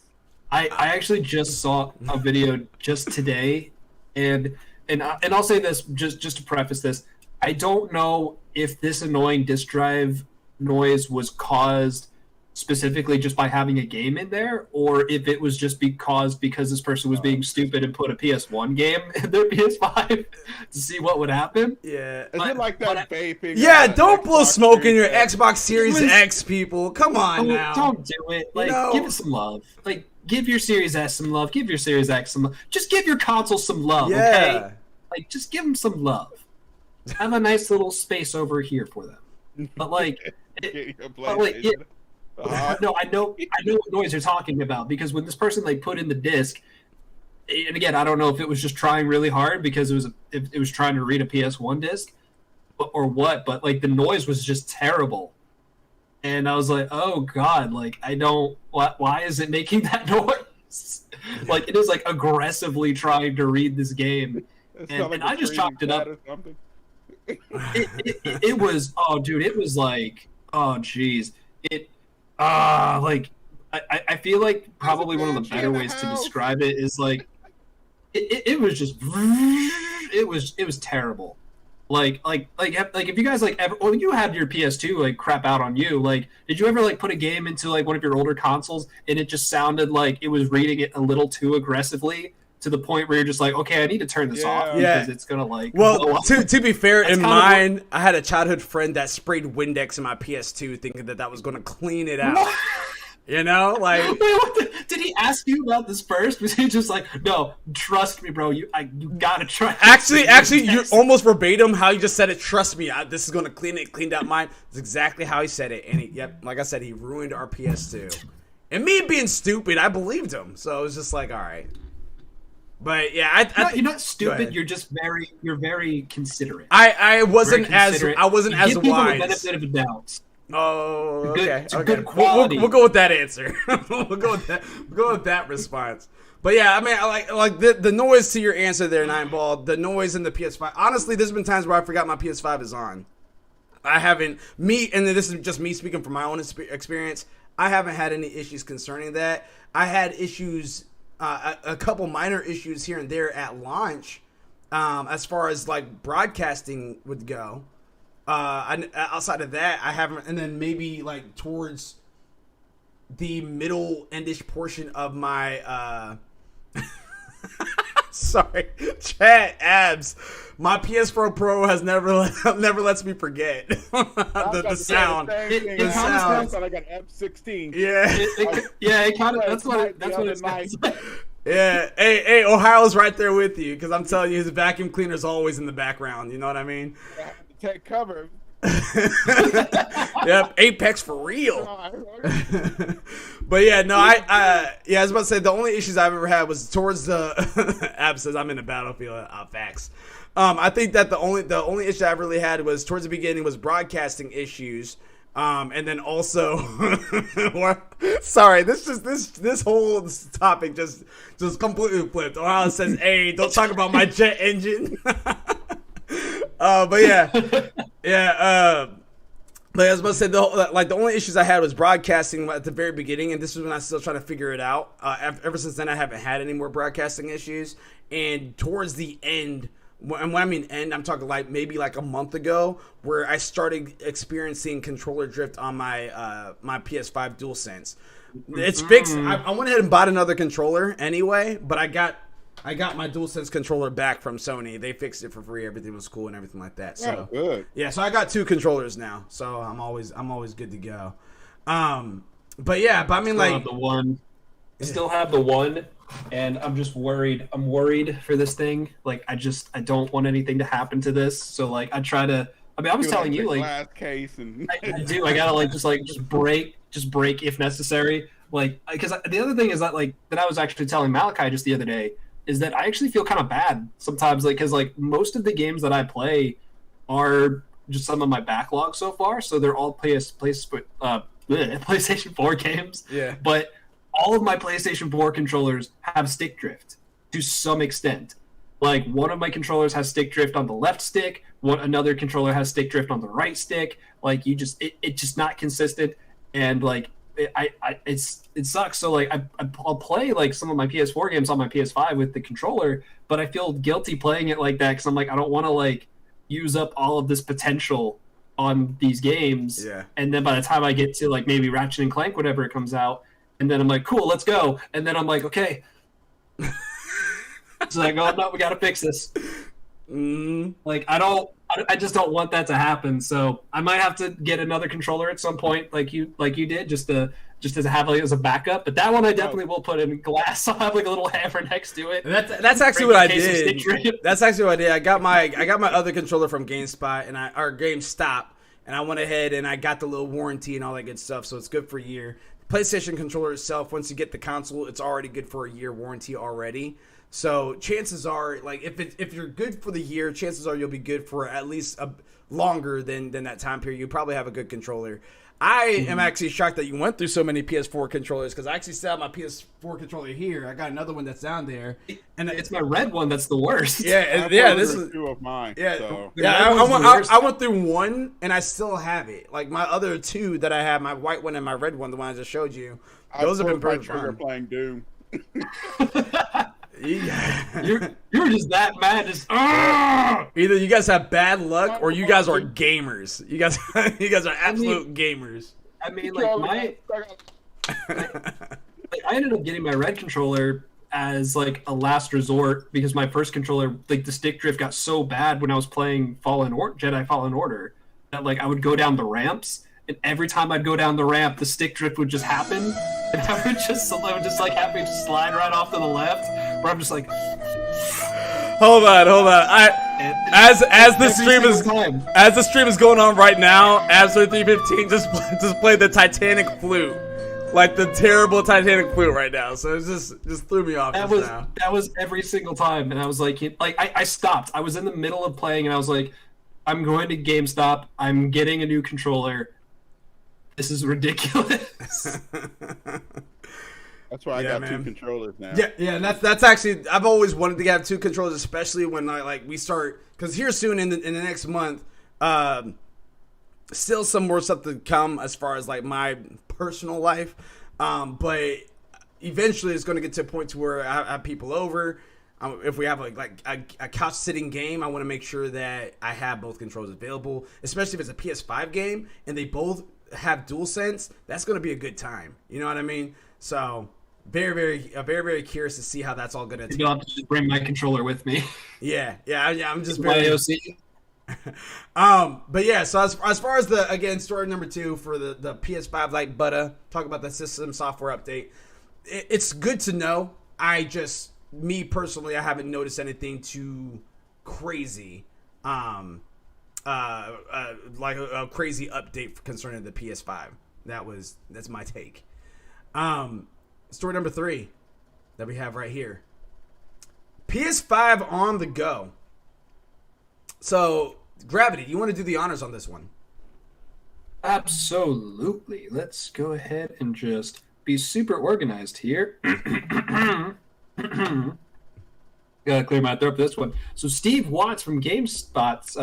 I actually just saw a video just today, and I'll say this just to preface this. I don't know if this annoying disk drive noise was caused specifically just by having a game in there, or if it was just because this person was being stupid and put a PS1 game in their PS5 to see what would happen. Yeah. Is it like that vaping? Yeah, don't blow smoke in your Xbox Series X, people. Come on now. Don't do it. Like, give it some love. Like, give your Series S some love. Give your Series X some love. Just give your console some love, okay? Like, just give them some love. Have a nice little space over here for them. But like, no, I know what noise you're talking about, because when this person like put in the disc, and again, I don't know if it was just trying really hard because it was trying to read a PS1 disc or what, but like the noise was just terrible. And I was like, oh God, like why is it making that noise? Like it is like aggressively trying to read this game. And I just chalked it up. It was, oh dude, it was like, oh geez. I feel like probably one of the better ways to describe it is like it was just it was terrible. Like if you guys like ever, well, you had your PS2 like crap out on you. Like, did you ever like put a game into like one of your older consoles and it just sounded like it was reading it a little too aggressively to the point where you're just like, okay, I need to turn this off because it's gonna like. Well, to be fair, in mine, I had a childhood friend that sprayed Windex in my PS2, thinking that was gonna clean it out. You know, like. Wait, did he ask you about this first? Was he just like, no, trust me, bro, you gotta try. Actually, you're almost verbatim how you just said it. Trust me, this is gonna clean it. Cleaned out mine. It's exactly how he said it. And like I said, he ruined our PS2. And me being stupid, I believed him. So it was just like, all right. But yeah, you're not stupid. You're just very considerate. I wasn't as you wise. Give people the benefit of the doubt. Oh, okay. It's good quality. We'll go with that answer. we'll go with that. We'll go with that response. But yeah, I mean, I like the noise to your answer there, Nineball. The noise in the PS5. Honestly, there's been times where I forgot my PS5 is on. I haven't and this is just me speaking from my own experience. I haven't had any issues concerning that. I had issues, a couple minor issues here and there at launch, as far as like broadcasting would go. Outside of that, I haven't, and then maybe like towards the middle endish portion of my sorry, chat abs. My PS4 Pro has never lets me forget the sound. It sounds like an F16. Yeah, it kind of that's what it's nice. Yeah, hey, Ohio's right there with you because I'm telling you, his vacuum cleaner's always in the background. You know what I mean? Take cover. Yep, Apex for real. But yeah, no, I was about to say the only issues I've ever had was towards the Ab says I'm in the battlefield. Facts. I think that the only issue I've really had was towards the beginning was broadcasting issues. And then also, sorry, this whole topic just completely flipped. Ohio says, "Hey, don't talk about my jet engine." But yeah. Like I was about to say, the only issues I had was broadcasting at the very beginning, and this was when I was still trying to figure it out. Ever since then, I haven't had any more broadcasting issues. And towards the end, when I mean end, I'm talking like maybe like a month ago, where I started experiencing controller drift on my my PS5 DualSense. It's fixed. I went ahead and bought another controller anyway, but I got my DualSense controller back from Sony. They fixed it for free. Everything was cool and everything like that. So good. Yeah, so I got 2 controllers now. So I'm always good to go. But I mean, like the one. I still have the one, and I'm just worried. I'm worried for this thing. Like I don't want anything to happen to this. So like I try to. I mean, I was telling you, like glass case and I do. I gotta just break if necessary. Like because the other thing is that that I was actually telling Malachi just the other day is that I actually feel kind of bad sometimes, like because like most of the games that I play are just some of my backlog so far. So they're all PlayStation 4 games. Yeah, but all of my PlayStation 4 controllers have stick drift to some extent. Like one of my controllers has stick drift on the left stick. Another controller has stick drift on the right stick. Like it's just not consistent. And like it sucks. So like I'll play like some of my PS4 games on my PS5 with the controller, but I feel guilty playing it like that because I'm like I don't want to like use up all of this potential on these games. Yeah. And then by the time I get to like maybe Ratchet and Clank, whatever it comes out. And then I'm like, cool, let's go. And then I'm like, okay. So I go, no, we got to fix this. Like, I just don't want that to happen. So I might have to get another controller at some point, like you did, just to have like as a backup. But that one I definitely will put in glass. I'll have like a little hammer next to it. That's actually what I did. That's actually what I did. I got my other controller from GameSpot or GameStop, and I went ahead and I got the little warranty and all that good stuff. So it's good for a year. PlayStation controller itself, once you get the console, it's already good for a year warranty already. So chances are, like, if you're good for the year, chances are you'll be good for at least longer than that time period. You probably have a good controller. I am actually shocked that you went through so many PS4 controllers because I actually still have my PS4 controller here. I got another one that's down there, and it's my red one that's the worst. Yeah, this is 2 of mine. Yeah, so. I went through one and I still have it. Like my other 2 that I have, my white one and my red one, the one I just showed you, those have been pretty fun. Playing Doom. You're just that mad. Just either you guys have bad luck or you guys are gamers. You guys are absolute gamers. I mean, like I ended up getting my red controller as like a last resort because my first controller, like the stick drift got so bad when I was playing Jedi Fallen Order that like I would go down the ramps, and every time I'd go down the ramp, the stick drift would just happen, and I would just like having to slide right off to the left, where I'm just like, hold on. As the stream is going on right now, ALWT315 just played the Titanic flute. Like the terrible Titanic flute right now, so it just threw me off. That was every single time, and I was like I stopped. I was in the middle of playing, and I was like, I'm going to GameStop. I'm getting a new controller. This is ridiculous. That's why I got 2 controllers now. Yeah, and that's actually I've always wanted to have 2 controllers, especially when we start because here soon in the next month. Still some more stuff to come as far as like my personal life, but eventually it's going to get to a point to where I have people over. If we have a couch sitting game, I want to make sure that I have both controls available, especially if it's a PS5 game and they both have DualSense. That's going to be a good time. You know what I mean? So very curious to see how that's all going to. You'll have to just bring my controller with me. Yeah. I'm just very. But yeah, so as far as the story number 2 for the PS5 like butta, talk about the system software update. It's good to know. Me personally, I haven't noticed anything too crazy, like a crazy update concerning the PS5. That's my take. Story number 3 that we have right here. PS5 on the go. So, Gravity, you want to do the honors on this one? Absolutely. Let's go ahead and just be super organized here. Gotta clear my throat for this one. So, Steve Watts from GameSpot's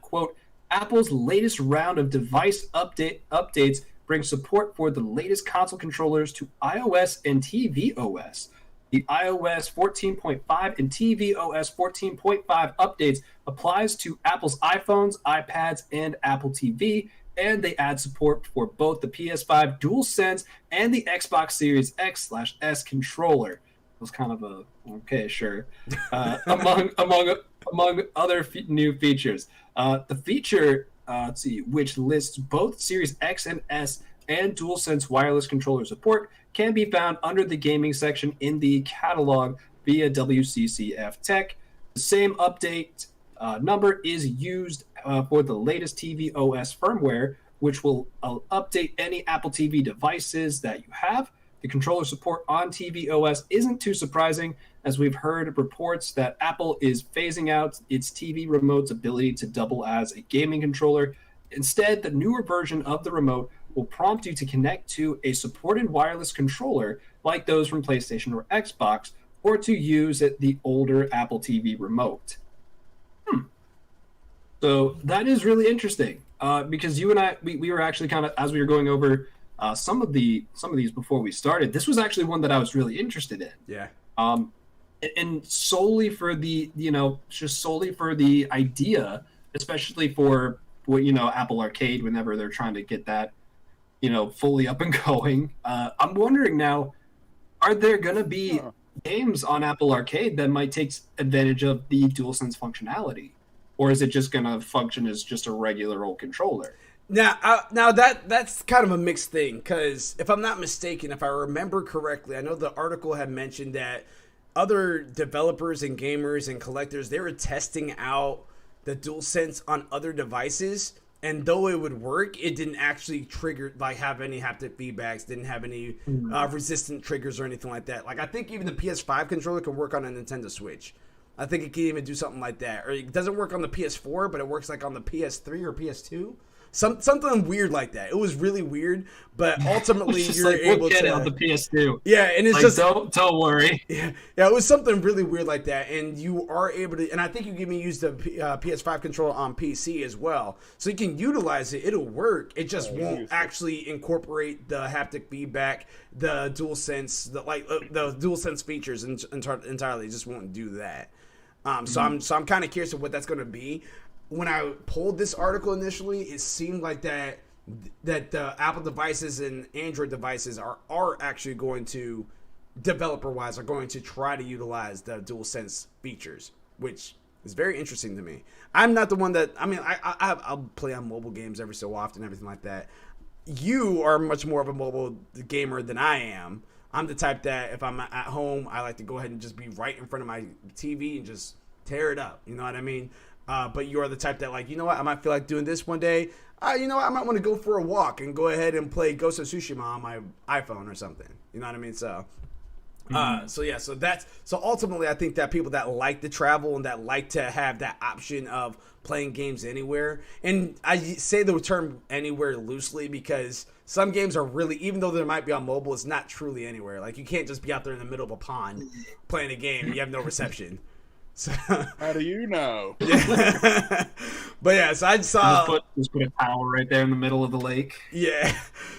quote, Apple's latest round of device updates brings support for the latest console controllers to iOS and tvOS. The iOS 14.5 and tvOS 14.5 updates applies to Apple's iPhones, iPads, and Apple TV, and they add support for both the PS5 DualSense and the Xbox Series X/S controller. It was kind of a okay, sure. Among other new features, the feature which lists both Series X and S and DualSense wireless controller support can be found under the gaming section in the catalog via WCCF Tech. The same update number is used for the latest tvOS firmware, which will update any Apple TV devices that you have. The controller support on tvOS isn't too surprising, as we've heard reports that Apple is phasing out its TV remote's ability to double as a gaming controller. Instead, the newer version of the remote will prompt you to connect to a supported wireless controller like those from PlayStation or Xbox, or to use the older Apple TV remote. So that is really interesting because you and I, we were actually kind of, as we were going over some of these before we started, this was actually one that I was really interested in. Yeah. And solely for the, solely for the idea, especially for what, Apple Arcade, whenever they're trying to get that, fully up and going. I'm wondering now, are there going to be games on Apple Arcade that might take advantage of the DualSense functionality? Or is it just going to function as just a regular old controller? Now that's kind of a mixed thing, because if I'm not mistaken, if I remember correctly, I know the article had mentioned that other developers and gamers and collectors, they were testing out the DualSense on other devices, and though it would work, it didn't actually trigger, have any haptic feedbacks, didn't have any resistant triggers or anything like that. I think even the PS5 controller can work on a Nintendo Switch. I think it can even do something like that. Or it doesn't work on the PS4, but it works on the PS3 or PS2. something weird like that. It was really weird, but ultimately you're like, able get to out the PS2. Yeah, and it's like, just don't worry. Yeah, it was something really weird like that, and you are able to. And I think you can use the PS5 controller on PC as well, so you can utilize it. It'll work. It just won't actually incorporate the haptic feedback, the DualSense, the DualSense features entirely. It just won't do that. So I'm kind of curious of what that's going to be. When I pulled this article initially, it seemed like that the Apple devices and Android devices are actually going to, developer-wise, are going to try to utilize the DualSense features, which is very interesting to me. I'm not the one that, I mean, I'll play on mobile games every so often, everything like that. You are much more of a mobile gamer than I am. I'm the type that if I'm at home, I like to go ahead and just be right in front of my TV and just tear it up. You know what I mean? But you are the type that, like, you know what, I might feel like doing this one day. You know what, I might want to go for a walk and go ahead and play Ghost of Tsushima on my iPhone or something. You know what I mean? So, so ultimately, I think that people that like to travel and that like to have that option of playing games anywhere, and I say the term anywhere loosely because some games are really, even though they might be on mobile, it's not truly anywhere. Like, you can't just be out there in the middle of a pond playing a game and you have no reception. So, how do you know? Yeah. But yeah, so I saw just put a tower right there in the middle of the lake. Yeah.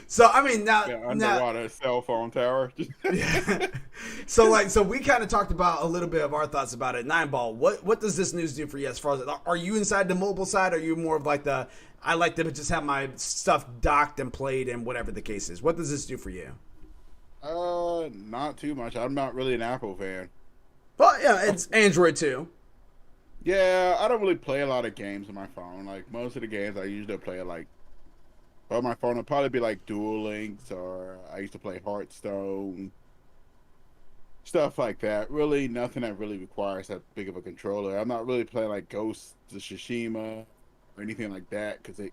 So I mean underwater cell phone tower. Yeah. So we kind of talked about a little bit of our thoughts about it. 9Ball, what does this news do for you as far as, are you inside the mobile side? Or are you more of like I like to just have my stuff docked and played and whatever the case is? What does this do for you? Not too much. I'm not really an Apple fan. Well, yeah, it's Android too. Yeah, I don't really play a lot of games on my phone. Like, most of the games I usually play on my phone, it'll probably be like Duel Links, or I used to play Hearthstone, stuff like that. Really, nothing that really requires that big of a controller. I'm not really playing like Ghost of Tsushima or anything like that, because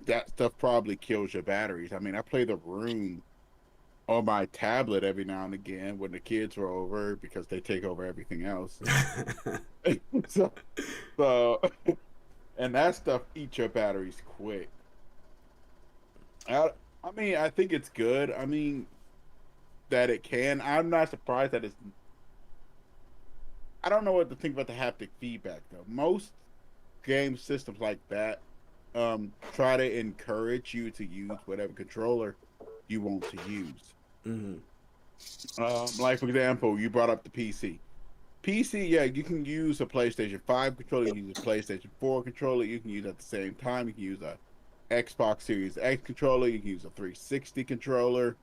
that stuff probably kills your batteries. I mean, I play The Room on my tablet every now and again when the kids were over, because they take over everything else. so and that stuff eats your batteries quick. I mean, I think it's good. I mean, that it can. I'm not surprised that it's. I don't know what to think about the haptic feedback though. Most game systems like that try to encourage you to use whatever controller you want to use. Mm-hmm. Like, for example, you brought up the PC. Yeah, you can use a PlayStation 5 controller, you can use a PlayStation 4 controller, you can use at the same time, you can use a Xbox Series X controller, you can use a 360 controller,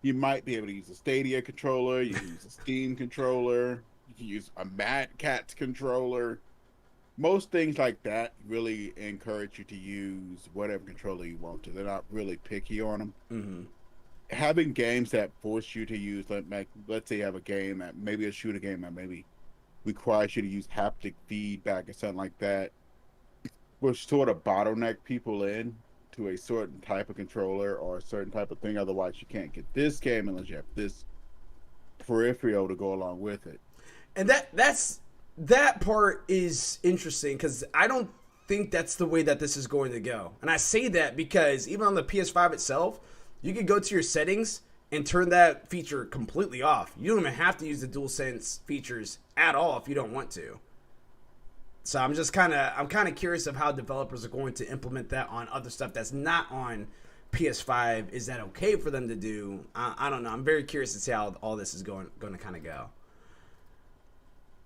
you might be able to use a Stadia controller, you can use a Steam controller, you can use a Mad Catz controller. Most things like that really encourage you to use whatever controller you want to. They're not really picky on them. Mm-hmm. Having games that force you to use, let's say you have a game that maybe a shooter game that maybe requires you to use haptic feedback or something like that, will sort of bottleneck people in to a certain type of controller or a certain type of thing. Otherwise, you can't get this game unless you have this peripheral to go along with it. And that part is interesting, because I don't think that's the way that this is going to go. And I say that because even on the PS5 itself, you can go to your settings and turn that feature completely off. You don't even have to use the DualSense features at all if you don't want to. So I'm kind of curious of how developers are going to implement that on other stuff that's not on PS5. Is that okay for them to do? I don't know. I'm very curious to see how all this is going to kind of go.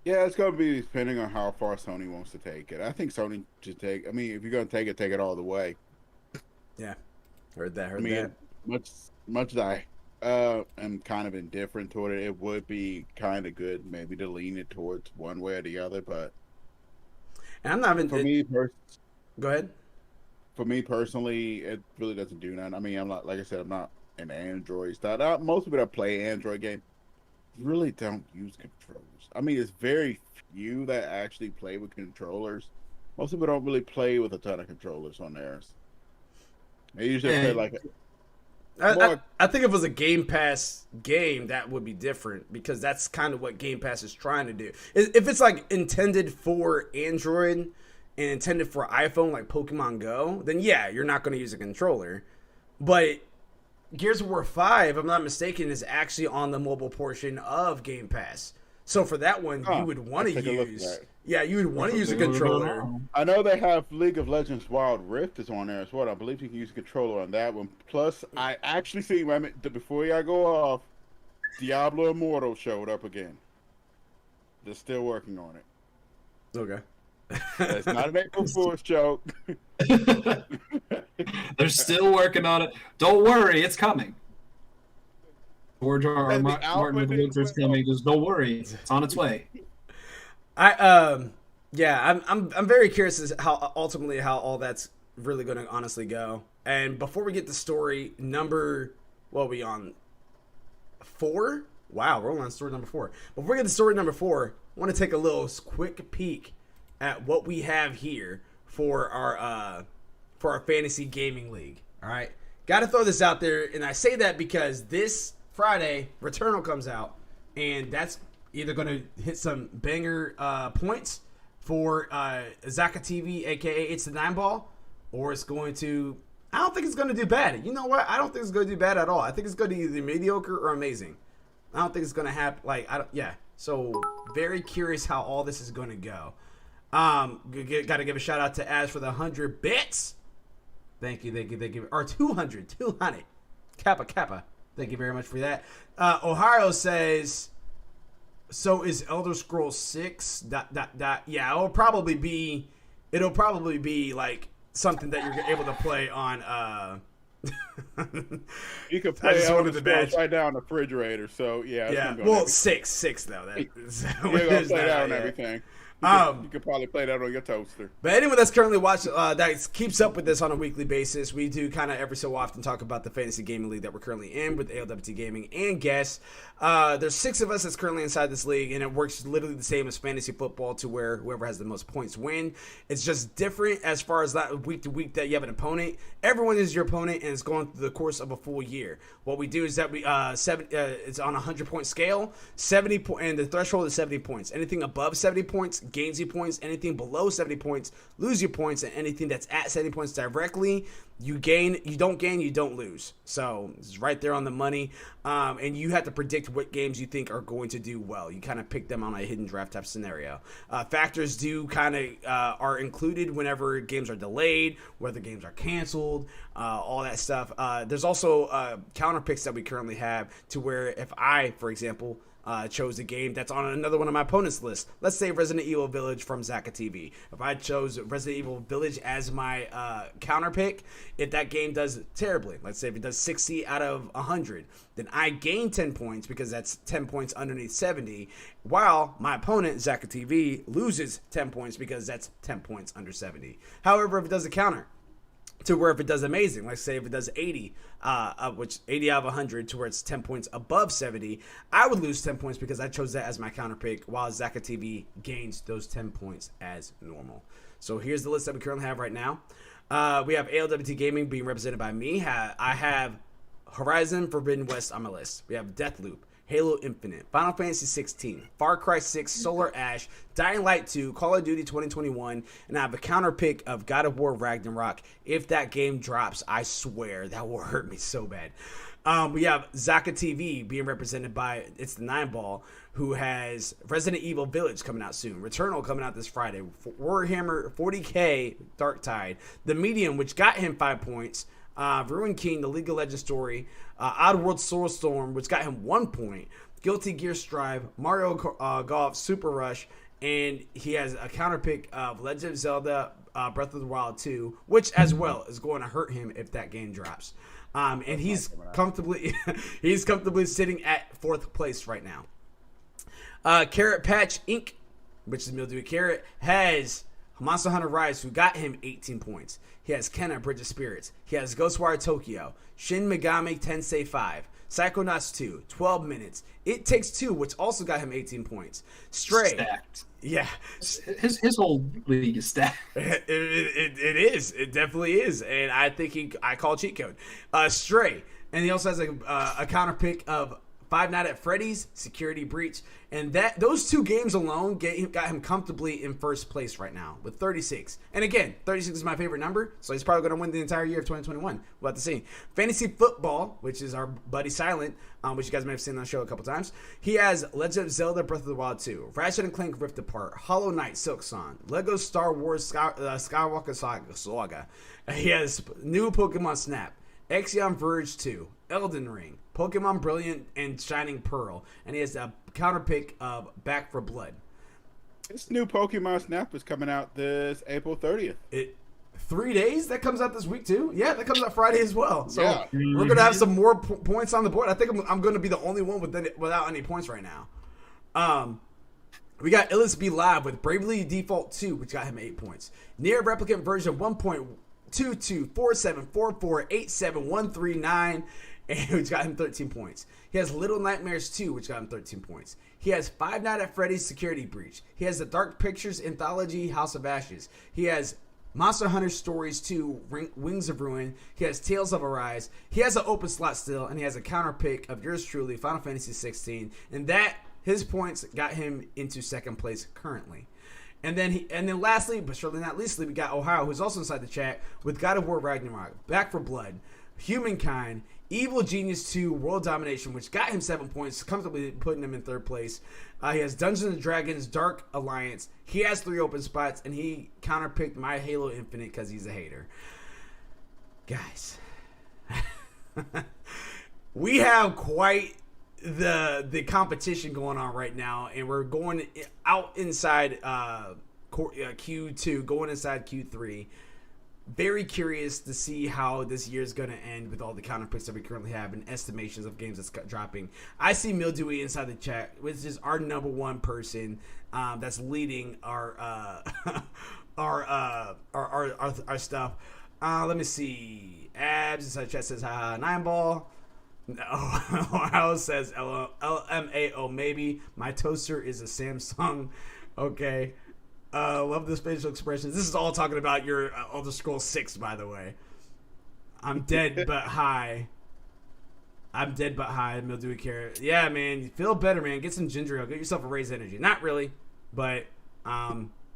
Yeah, it's going to be depending on how far Sony wants to take it. I think Sony should take. I mean, if you're going to take it all the way. Yeah, heard that. Much as I am kind of indifferent toward it, it would be kind of good maybe to lean it towards one way or the other. But and I'm not even. Go ahead. For me personally, it really doesn't do nothing. I mean, I'm not, like I said, I'm not an Android style. Most people that play Android games really don't use controllers. I mean, it's very few that actually play with controllers. Most people don't really play with a ton of controllers on theirs. They usually play like I think if it was a Game Pass game, that would be different, because that's kind of what Game Pass is trying to do. If it's like intended for Android and intended for iPhone like Pokemon Go, then yeah, you're not going to use a controller. But Gears of War 5, if I'm not mistaken, is actually on the mobile portion of Game Pass. So for that one, you would want to use... Yeah, you would want to use a controller. I know they have League of Legends Wild Rift is on there as well. I believe you can use a controller on that one. Plus, I actually see, before I go off, Diablo Immortal showed up again. They're still working on it. Okay. It's not an April Fool's joke. They're still working on it. Don't worry, it's coming. George R. R. Martin with the Winter's coming. Just don't worry, it's on its way. I'm very curious as how ultimately how all that's really going to honestly go. And before we get the story number, what are we on? 4? Wow, we're on story number 4. Before we get to story number 4, I want to take a little quick peek at what we have here for our fantasy gaming league. All right, got to throw this out there, and I say that because this Friday Returnal comes out, and that's either going to hit some banger points for Zaka TV, aka It's the 9 Ball, or it's going to. I don't think it's going to do bad. You know what? I don't think it's going to do bad at all. I think it's going to be either mediocre or amazing. I don't think it's going to happen. So very curious how all this is going to go. Got to give a shout out to Ash for the 100 bits. Thank you. Or 200. Kappa. Thank you very much for that. Ohio says, so is Elder Scrolls 6 ... Yeah, it'll probably be like something that you're able to play on you can play Elder Scrolls right now in the refrigerator, so yeah. Well, 6 though. You're gonna play that on everything. You could probably play that on your toaster. But anyone that's currently watching, that keeps up with this on a weekly basis, we do kind of every so often talk about the fantasy gaming league that we're currently in with ALWT Gaming and guests. There's 6 of us that's currently inside this league, and it works literally the same as fantasy football to where whoever has the most points win. It's just different as far as that week to week that you have an opponent. Everyone is your opponent, and it's going through the course of a full year. What we do is that we it's on a 100-point scale, and the threshold is 70 points. Anything above 70 points gains you points. Anything below 70 points lose your points, and anything that's at 70 points directly you gain. You don't gain, you don't lose. So it's right there on the money. And you have to predict what games you think are going to do well. You kind of pick them on a hidden draft type scenario. Factors do kind of are included whenever games are delayed, whether games are canceled, all that stuff. There's also counter picks that we currently have to where if I, for example, chose a game that's on another one of my opponent's list. Let's say Resident Evil Village from Zaka TV. If I chose Resident Evil Village as my counter pick, if that game does terribly, let's say if it does 60 out of 100, then I gain 10 points because that's 10 points underneath 70, while my opponent, Zaka TV, loses 10 points because that's 10 points under 70. However, if it does a counter, to where if it does amazing, like say if it does 80, which 80 out of 100 to where it's 10 points above 70, I would lose 10 points because I chose that as my counter pick, while Zaka TV gains those 10 points as normal. So here's the list that we currently have right now. We have ALWT Gaming being represented by me. I have Horizon Forbidden West on my list. We have Deathloop, Halo Infinite, Final Fantasy 16, Far Cry 6, Solar Ash, Dying Light 2, Call of Duty 2021, and I have a counter pick of God of War Ragnarok. If that game drops, I swear that will hurt me so bad. We have Zaka TV being represented by It's the 9 Ball, who has Resident Evil Village coming out soon, Returnal coming out this Friday, Warhammer 40k Dark Tide, The Medium, which got him 5 points, Ruin King, the League of Legends story, Oddworld Soulstorm, which got him 1 point, Guilty Gear Strive, Mario Golf Super Rush, and he has a counter pick of Legend of Zelda Breath of the Wild 2, which as well is going to hurt him if that game drops. And he's comfortably sitting at 4th place right now. Carrot Patch Inc., which is Mildewy Carrot, has Monster Hunter Rise, who got him 18 points. He has Kenna, Bridge of Spirits. He has Ghostwire Tokyo, Shin Megami Tensei 5, Psychonauts 2, 12 Minutes. It Takes Two, which also got him 18 points. Stray. Stacked. Yeah. His whole league is stacked. It is. It definitely is. And I think I call cheat code. Stray. And he also has a counter pick of Five Nights at Freddy's, Security Breach, and those 2 games alone got him comfortably in first place right now with 36. And again, 36 is my favorite number, so he's probably going to win the entire year of 2021. We'll have to see. Fantasy Football, which is our buddy Silent, which you guys may have seen on the show a couple times. He has Legend of Zelda Breath of the Wild 2, Ratchet and Clank Rift Apart, Hollow Knight Silksong, Lego Star Wars Skywalker Saga. He has new Pokemon Snap, Exion Verge 2, Elden Ring, Pokemon Brilliant and Shining Pearl, and he has a counter pick of Back for Blood. This new Pokemon Snap is coming out this April 30th. 3 days? That comes out this week too? Yeah, that comes out Friday as well. So yeah. We're going to have some more points on the board. I think I'm going to be the only one without any points right now. We got Illis Be Live with Bravely Default 2, which got him 8 points. Nier Replicant version 1.22474487139139, which got him 13 points. He has Little Nightmares 2, which got him 13 points. He has Five Nights at Freddy's Security Breach. He has the Dark Pictures Anthology House of Ashes. He has Monster Hunter Stories 2 Wings of Ruin. He has Tales of Arise. He has an open slot still, and he has a counter pick of yours truly, Final Fantasy 16. And his points got him into second place currently. And then lastly, but surely not leastly, we got Ohio, who's also inside the chat, with God of War Ragnarok, Back for Blood, Humankind, Evil Genius 2, World Domination, which got him 7 points, comfortably putting him in third place. He has Dungeons & Dragons Dark Alliance. He has 3 open spots, and he counterpicked my Halo Infinite because he's a hater. Guys, we have quite the competition going on right now, and we're going out inside Q2, going inside Q3. Very curious to see how this year is going to end with all the counter picks that we currently have and estimations of games that's dropping. I see Mildewy inside the chat, which is our number one person that's leading our our stuff. Let me see. Abs inside the chat says, haha, 9-ball. No, Ohio says LMAO maybe. My toaster is a Samsung. Okay. Love the facial expressions. This is all talking about your Elder Scrolls 6, by the way. I'm dead but high. Mildewy Carrot. Yeah, man. Feel better, man. Get some ginger ale. Get yourself a raised energy. Not really, but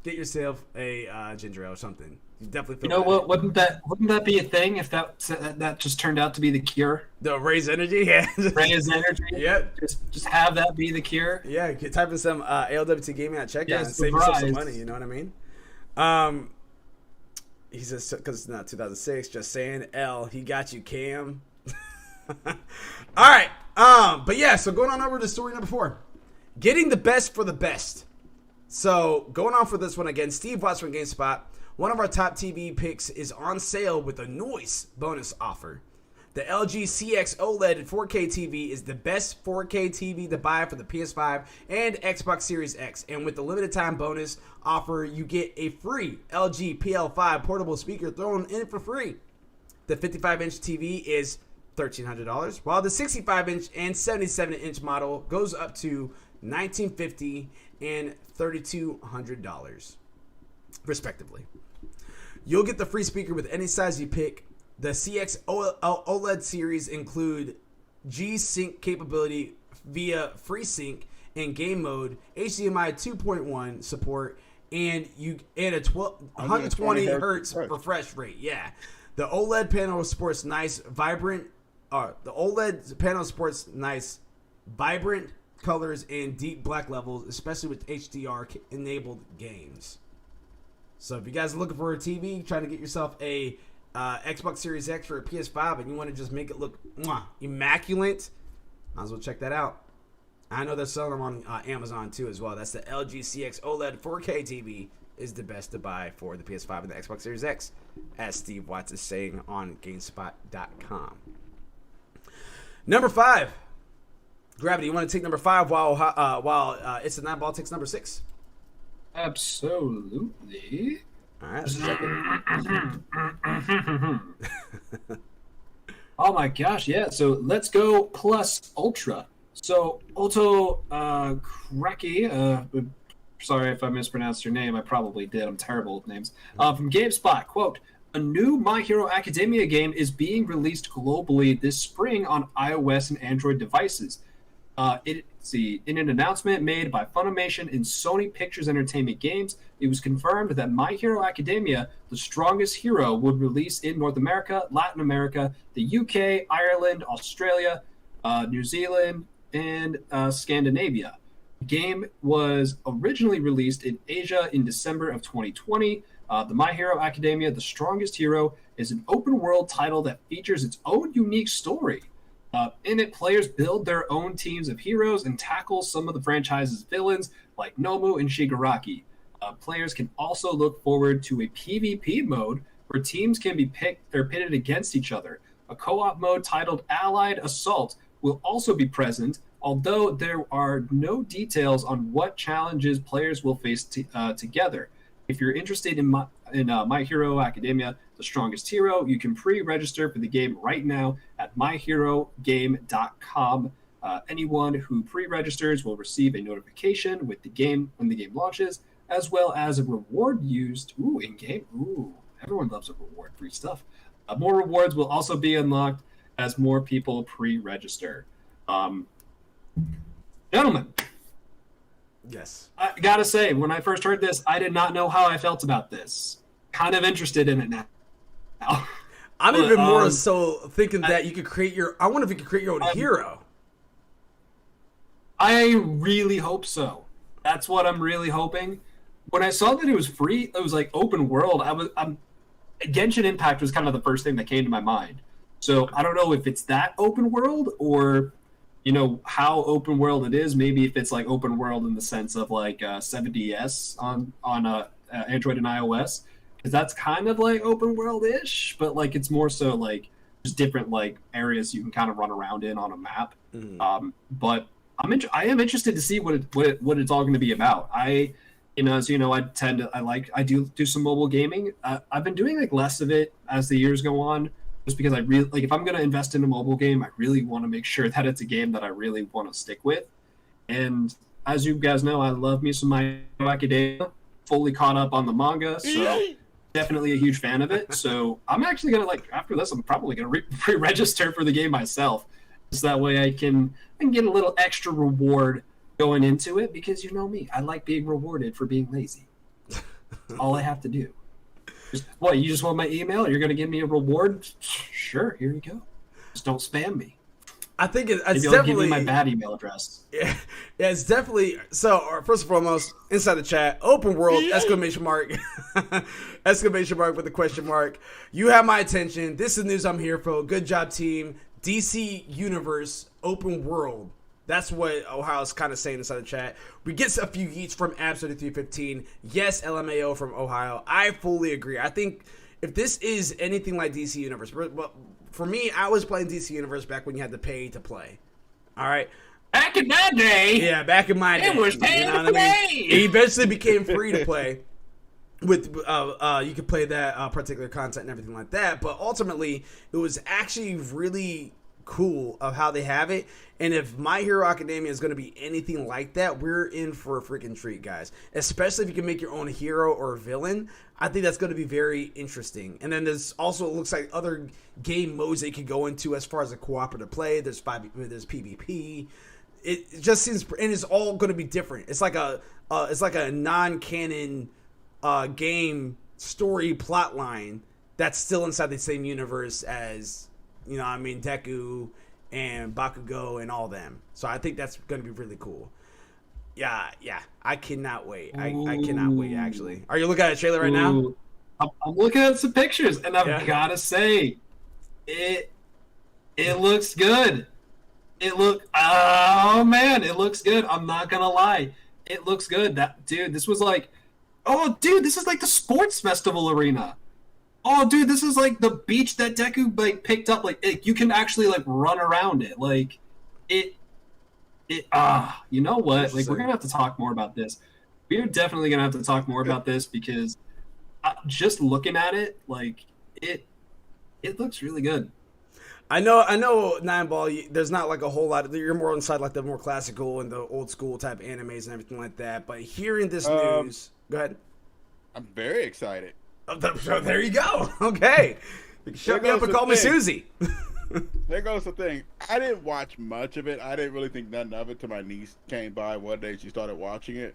get yourself a ginger ale or something. You definitely feel what? Wouldn't that be a thing if that just turned out to be the cure? The raised energy, yeah. Raised energy. Yep. Just have that be the cure. Yeah. Type in some ALWT Gaming at checkout and save surprise. yourself some money. You know what I mean? He says because it's not 2006. Just saying. L. He got you, Cam. All right. But yeah. So going on over to story number 4, getting the best for the best. So going on for this one again, Steve Watts from GameSpot. One of our top TV picks is on sale with a nice bonus offer. The LG CX OLED 4K TV is the best 4K TV to buy for the PS5 and Xbox Series X. And with the limited time bonus offer, you get a free LG PL5 portable speaker thrown in for free. The 55-inch TV is $1,300, while the 65-inch and 77-inch model goes up to $1,950 and $3,200, respectively. You'll get the free speaker with any size you pick. The CX OLED series include G-Sync capability via FreeSync in game mode, HDMI 2.1 support, and a 120 hertz refresh rate. Yeah, the OLED panel supports vibrant colors and deep black levels, especially with HDR enabled games. So if you guys are looking for a TV, trying to get yourself a Xbox Series X or a PS5, and you want to just make it look immaculate, might as well check that out. I know they're selling them on Amazon too as well. That's the LG CX OLED 4K TV is the best to buy for the PS5 and the Xbox Series X, as Steve Watts is saying on GameSpot.com. Number 5. Gravity, you want to take number 5 while It's a 9-ball takes number 6? Absolutely. All right, let's check it. Oh my gosh, yeah. So let's go plus Ultra. So Ulto Kraki, sorry if I mispronounced your name. I probably did. I'm terrible with names. From GameSpot, quote, a new My Hero Academia game is being released globally this spring on iOS and Android devices. In an announcement made by Funimation and Sony Pictures Entertainment Games, it was confirmed that My Hero Academia, The Strongest Hero, would release in North America, Latin America, the UK, Ireland, Australia, New Zealand, and Scandinavia. The game was originally released in Asia in December of 2020. The My Hero Academia, The Strongest Hero, is an open-world title that features its own unique story. In it, players build their own teams of heroes and tackle some of the franchise's villains like Nomu and Shigaraki. Players can also look forward to a PvP mode where teams can be pitted against each other. A co-op mode titled Allied Assault will also be present, although there are no details on what challenges players will face together. If you're interested in My Hero Academia, The Strongest Hero, you can pre-register for the game right now at myherogame.com. Anyone who pre-registers will receive a notification with the game when the game launches, as well as a reward used in-game. Everyone loves a reward, free stuff. More rewards will also be unlocked as more people pre-register. Gentlemen. Yes. I gotta say, when I first heard this, I did not know how I felt about this. Kind of interested in it now. I'm even more so thinking that you could create your. I wonder if you could create your own hero. I really hope so. That's what I'm really hoping. When I saw that it was free, it was like open world. Genshin Impact was kind of the first thing that came to my mind. So I don't know if it's that open world or, how open world it is. Maybe if it's like open world in the sense of like 7DS on Android and iOS, because that's kind of like open world-ish, but like it's more so like just different like areas you can kind of run around in on a map. Mm-hmm. But I am interested to see what it's all going to be about. As you know, I do some mobile gaming. I've been doing like less of it as the years go on, just because I really like if I'm going to invest in a mobile game, I really want to make sure that it's a game that I really want to stick with. And as you guys know, I love me some My Hero Academia. Fully caught up on the manga, so definitely a huge fan of it. So I'm actually gonna after this, I'm probably gonna pre-register for the game myself, so that way I can get a little extra reward going into it, because you know me, I like being rewarded for being lazy. All I have to do. You just want my email? You're going to give me a reward? Sure, here you go. Just don't spam me. I think it's definitely... give me my bad email address. Yeah, it's definitely... So, first and foremost, inside the chat, open world, exclamation mark. Exclamation mark with a question mark. You have my attention. This is news I'm here for. Good job, team. DC Universe, open world. That's what Ohio's kind of saying inside the chat. We get a few yeets from Abs3315. Yes, LMAO from Ohio. I fully agree. I think if this is anything like DC Universe, but for me, I was playing DC Universe back when you had to pay to play. All right. Back in that day. Yeah, back in my day. It was paying to play. It eventually became free to play. With you could play that particular content and everything like that. But ultimately, it was actually really cool of how they have it. And if My Hero Academia is going to be anything like that, we're in for a freaking treat, guys. Especially if you can make your own hero or villain. I think that's going to be very interesting. And then there's also, it looks like, other game modes that you could go into as far as a cooperative play. There's PvP. It just seems, and it's all going to be different. It's like a non-canon game story plot line that's still inside the same universe as, Deku and Bakugo and all them. So I think that's going to be really cool. Yeah. I cannot wait. I cannot wait, actually. Are you looking at a trailer right now? I'm looking at some pictures, and I've got to say, it looks good. It looks good. I'm not going to lie. It looks good. This is like the sports festival arena. Oh, dude, this is like the beach that Deku picked up. You can actually run around it. You know what? We're gonna have to talk more about this. We're definitely gonna have to talk more about this, because just looking at it, it looks really good. I know, Nine Ball. There's not a whole lot. You're more inside the more classical and the old school type animes and everything like that. But hearing this news, go ahead. I'm very excited. So there you go. Okay. Shut me up and call me Susie. There goes the thing. I didn't watch much of it. I didn't really think nothing of it till my niece came by one day. She started watching it.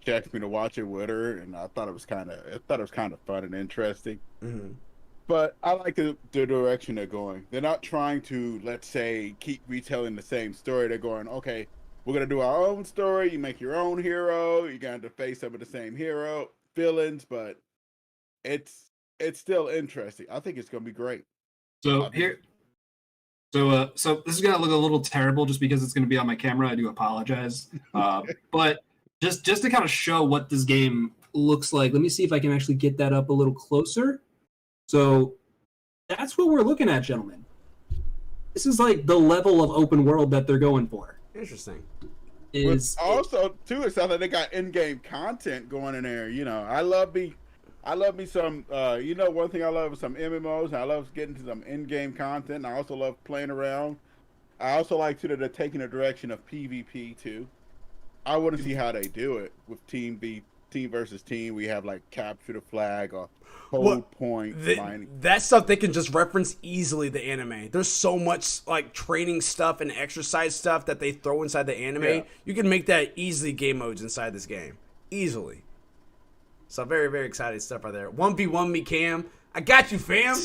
She asked me to watch it with her, and I thought it was kind of fun and interesting. Mm-hmm. But I like the direction they're going. They're not trying to, let's say, keep retelling the same story. They're going, okay, we're gonna do our own story. You make your own hero. You're gonna face some of the same hero villains, but it's still interesting. I think it's gonna be great. So here, so this is gonna look a little terrible just because it's gonna be on my camera. I do apologize, but just to kind of show what this game looks like, let me see if I can actually get that up a little closer. So that's what we're looking at, gentlemen. This is like the level of open world that they're going for. Interesting. Also, too, it sounds like they got in-game content going in there. You know, I love me some. One thing I love is some MMOs. I love getting to some in-game content. I also love playing around. I also like that they're taking the direction of PvP too. I want to see how they do it with team versus team. We have like capture the flag or hold point mining. That stuff they can just reference easily the anime. There's so much like training stuff and exercise stuff that they throw inside the anime. Yeah. You can make that easily game modes inside this game. Easily. So very, very exciting stuff right there. 1v1 me, Cam. I got you, fam.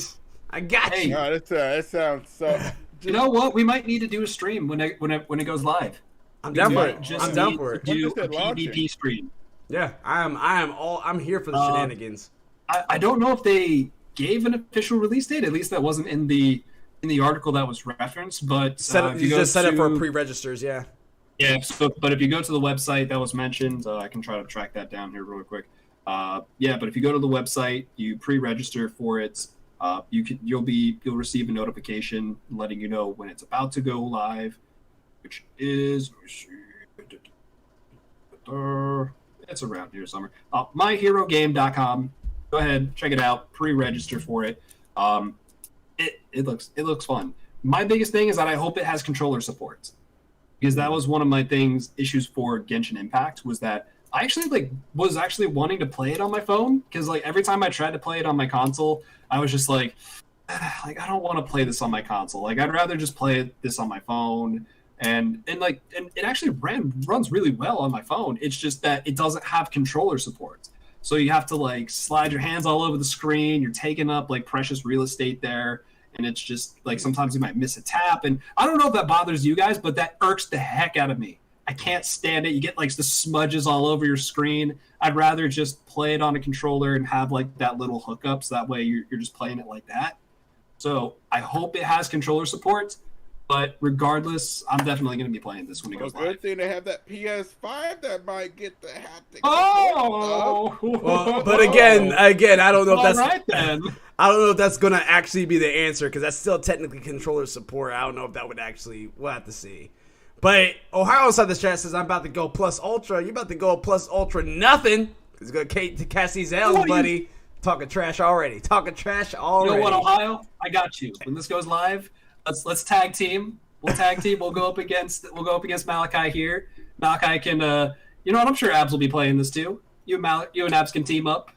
I got you. No, that sounds so... You know what? We might need to do a stream when it goes live. I'm down for it. I'm down for it. Do a PvP stream. Yeah, I'm here for the shenanigans. I don't know if they gave an official release date. At least that wasn't in the article that was referenced. But you just set it for pre-registers, yeah. Yeah. So, but if you go to the website that was mentioned, I can try to track that down here real quick. But if you go to the website, you pre-register for it. You'll receive a notification letting you know when it's about to go live, which is it's around here somewhere. myherogame.com. Go ahead, check it out. Pre-register for it. It looks fun. My biggest thing is that I hope it has controller support, because that was one of my issues for Genshin Impact, was that I actually was wanting to play it on my phone, because every time I tried to play it on my console, I was just I don't want to play this on my console. I'd rather just play this on my phone. And it actually runs really well on my phone. It's just that it doesn't have controller support. So you have to slide your hands all over the screen. You're taking up precious real estate there. And it's just sometimes you might miss a tap. And I don't know if that bothers you guys, but that irks the heck out of me. I can't stand it. You get the smudges all over your screen. I'd rather just play it on a controller and have that little hookup, so that way you're just playing it like that. So I hope it has controller support. But regardless, I'm definitely going to be playing this when it goes live. Good thing they have that PS5 that might get the haptic. Oh! Well, but again, I don't know if that's right then. I don't know if that's going to actually be the answer, because that's still technically controller support. I don't know if that would actually. We'll have to see. But Ohio inside the chat says, I'm about to go plus ultra. You about to go plus ultra nothing. It's going to cast these L's, buddy. Talking trash already. You know what, Ohio? I got you. When this goes live, let's tag team. We'll tag team. We'll go up against Malachi here. Malachi can you know what, I'm sure Abs will be playing this too. You and Abs can team up.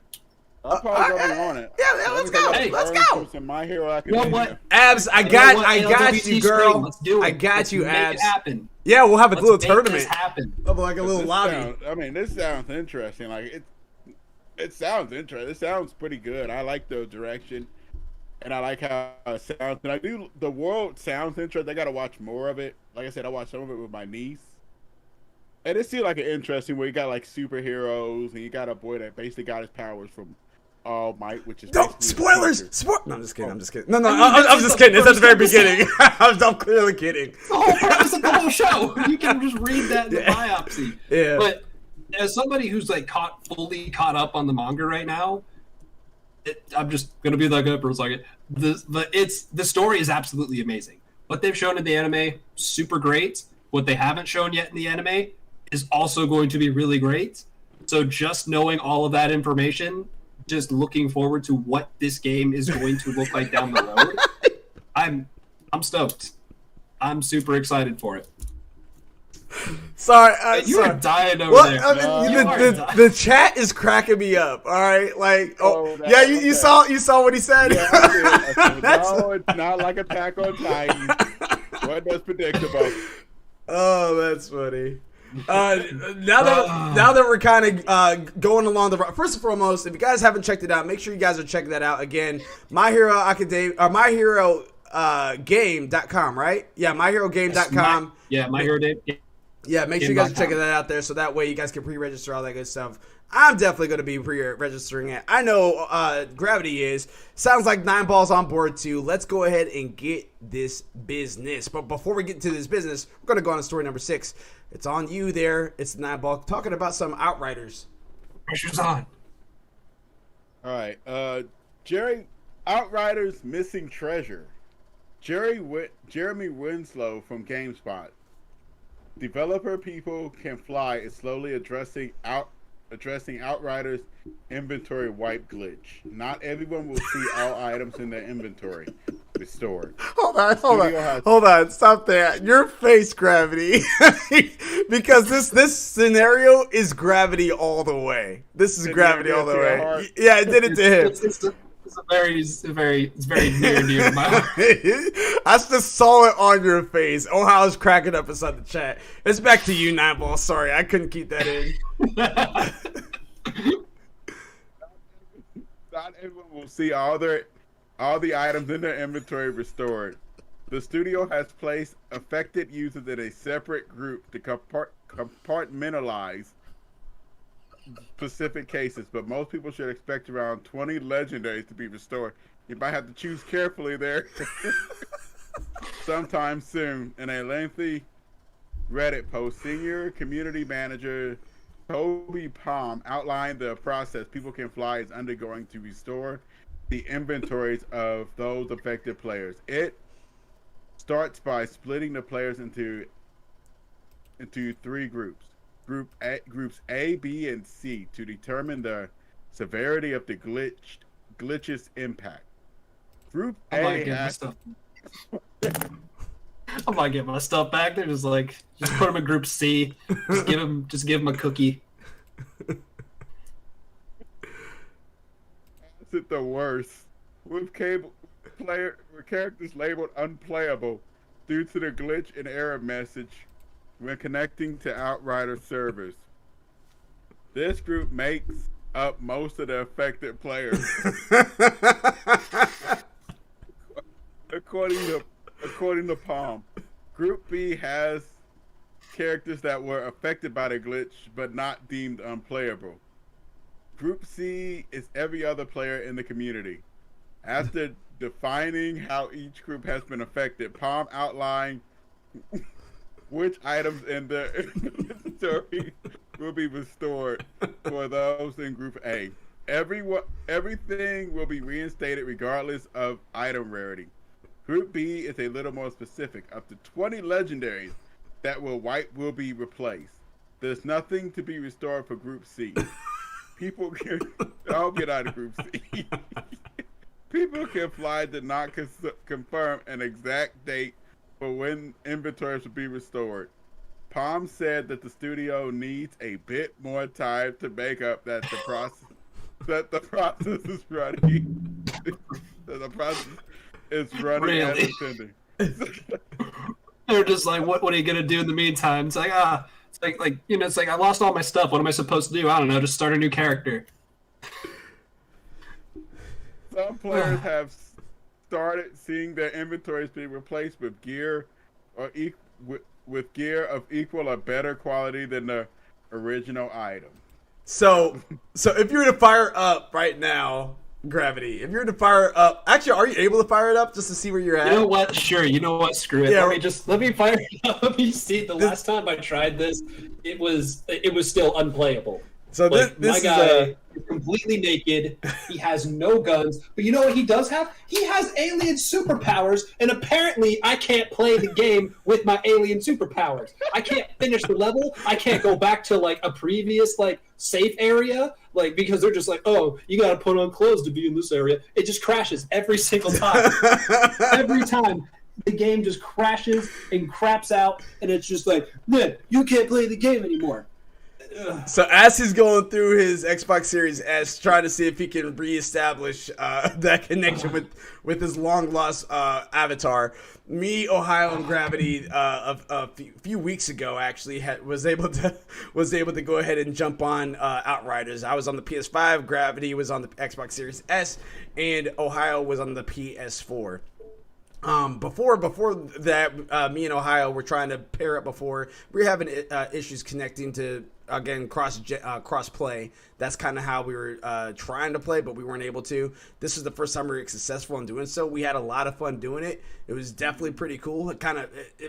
I'll probably go on it. Yeah, let's go. Hey, let's go. My Hero you know what? Abs, I got you, girl. Let's do it. I got you, Abs. Abs. Make it happen. Yeah, we'll have a little make tournament. This happen. Of a little lobby. This sounds interesting. It sounds interesting. It sounds pretty good. I like the direction, and I like how it sounds. And the world sounds interesting. I got to watch more of it. Like I said, I watched some of it with my niece. And it seemed interesting where you got superheroes, and you got a boy that basically got his powers from All Might, which is spoilers. No, I'm just kidding. No, I'm just kidding. It's at the very beginning. I'm clearly kidding. The whole purpose of the whole show. You can just read that in the biopsy. Yeah. But as somebody who's fully caught up on the manga right now, I'm just gonna be that guy for a second. The story is absolutely amazing. What they've shown in the anime, super great. What they haven't shown yet in the anime is also going to be really great. So just knowing all of that information, just looking forward to what this game is going to look like down the road, I'm stoked. I'm super excited for it. Sorry, You sorry. are dying over Well, there. I You are mean, dying. the chat is cracking me up. All right, like, yeah, you saw what he said. Yeah, I did. I said, That's- no, it's not like Attack on Titan. What does predictable? Oh, that's funny. Now that we're kind of going along the first and foremost, if you guys haven't checked it out, make sure you guys are checking that out. Again, My Hero Academia, or My Hero game.com, right? Yeah, myherogame.com. My Hero Dave. Yeah, make sure you guys are checking that out there, so that way you guys can pre-register all that good stuff. I'm definitely going to be pre-registering it. I know Gravity is. Sounds like 9ball's on board too. Let's go ahead and get this business. But before we get to this business, we're going to go on to story number 6. It's on you there. It's 9ball talking about some Outriders. Pressure's on. All right. Jerry, Outriders missing treasure. Jeremy Winslow from GameSpot. Developer people can fly is slowly addressing Outriders inventory wipe glitch. Not everyone will see all items in their inventory restored. Hold on, stop that. Your face, Gravity. Because this scenario is Gravity all the way. This is Gravity all the way. Yeah, it did it to him. It's very near and dear to my heart. I just saw it on your face. Oh, how I was cracking up inside the chat. It's back to you, 9ball. Sorry, I couldn't keep that in. Not everyone will see all the items in their inventory restored. The studio has placed affected users in a separate group to compartmentalize specific cases, but most people should expect around 20 legendaries to be restored. You might have to choose carefully there. Sometime soon. In a lengthy Reddit post, senior community manager Toby Palm outlined the process People Can Fly is undergoing to restore the inventories of those affected players. It starts by splitting the players into 3 groups. Groups A, B, and C to determine the severity of the glitch's impact. Group A has... I'm not getting my stuff back. They're just put them in Group C. Just give them a cookie. Is it the worst? With characters labeled unplayable due to the glitch and error message when connecting to Outrider servers. This group makes up most of the affected players. According to Palm. Group B has characters that were affected by the glitch but not deemed unplayable. Group C is every other player in the community. After defining how each group has been affected, Palm outlined which items in the inventory will be restored for those in Group A. Everything will be reinstated regardless of item rarity. Group B is a little more specific. Up to 20 legendaries that will be replaced. There's nothing to be restored for Group C. People can... I'll get out of Group C. People Can Fly did not confirm an exact date for when inventories will be restored. Palm said that the studio needs a bit more time to make up that the process is running. That the process is running as intended. They're just like, what are you gonna do in the meantime? It's like I lost all my stuff. What am I supposed to do? I don't know. Just start a new character. Some players have started seeing their inventories being replaced with gear with gear of equal or better quality than the original item. So if you were to fire up right now, Gravity, if you were to fire up, actually, are you able to fire it up just to see where you're at? You know what? Sure. You know what? Screw it. Yeah, let me fire it up. Let me see. The last time I tried this, it was still unplayable. So this my guy is completely naked. He has no guns. But you know what he does have? He has alien superpowers, and apparently I can't play the game with my alien superpowers. I can't finish the level. I can't go back to a previous safe area, because they're just oh, you gotta put on clothes to be in this area. It just crashes every single time. Every time. the game just crashes and craps out, and it's just like, man, you can't play the game anymore. So as he's going through his Xbox Series S, trying to see if he can reestablish that connection with his long lost avatar, me, Ohio, and Gravity a few weeks ago actually was able to go ahead and jump on Outriders. I was on the PS5, Gravity was on the Xbox Series S, and Ohio was on the PS4. Before that, me and Ohio were trying to pair up. Before we were having issues connecting to, again, cross play. That's kind of how we were trying to play, but we weren't able to. This is the first time we were successful in doing so. We had a lot of fun doing it. It was definitely pretty cool. It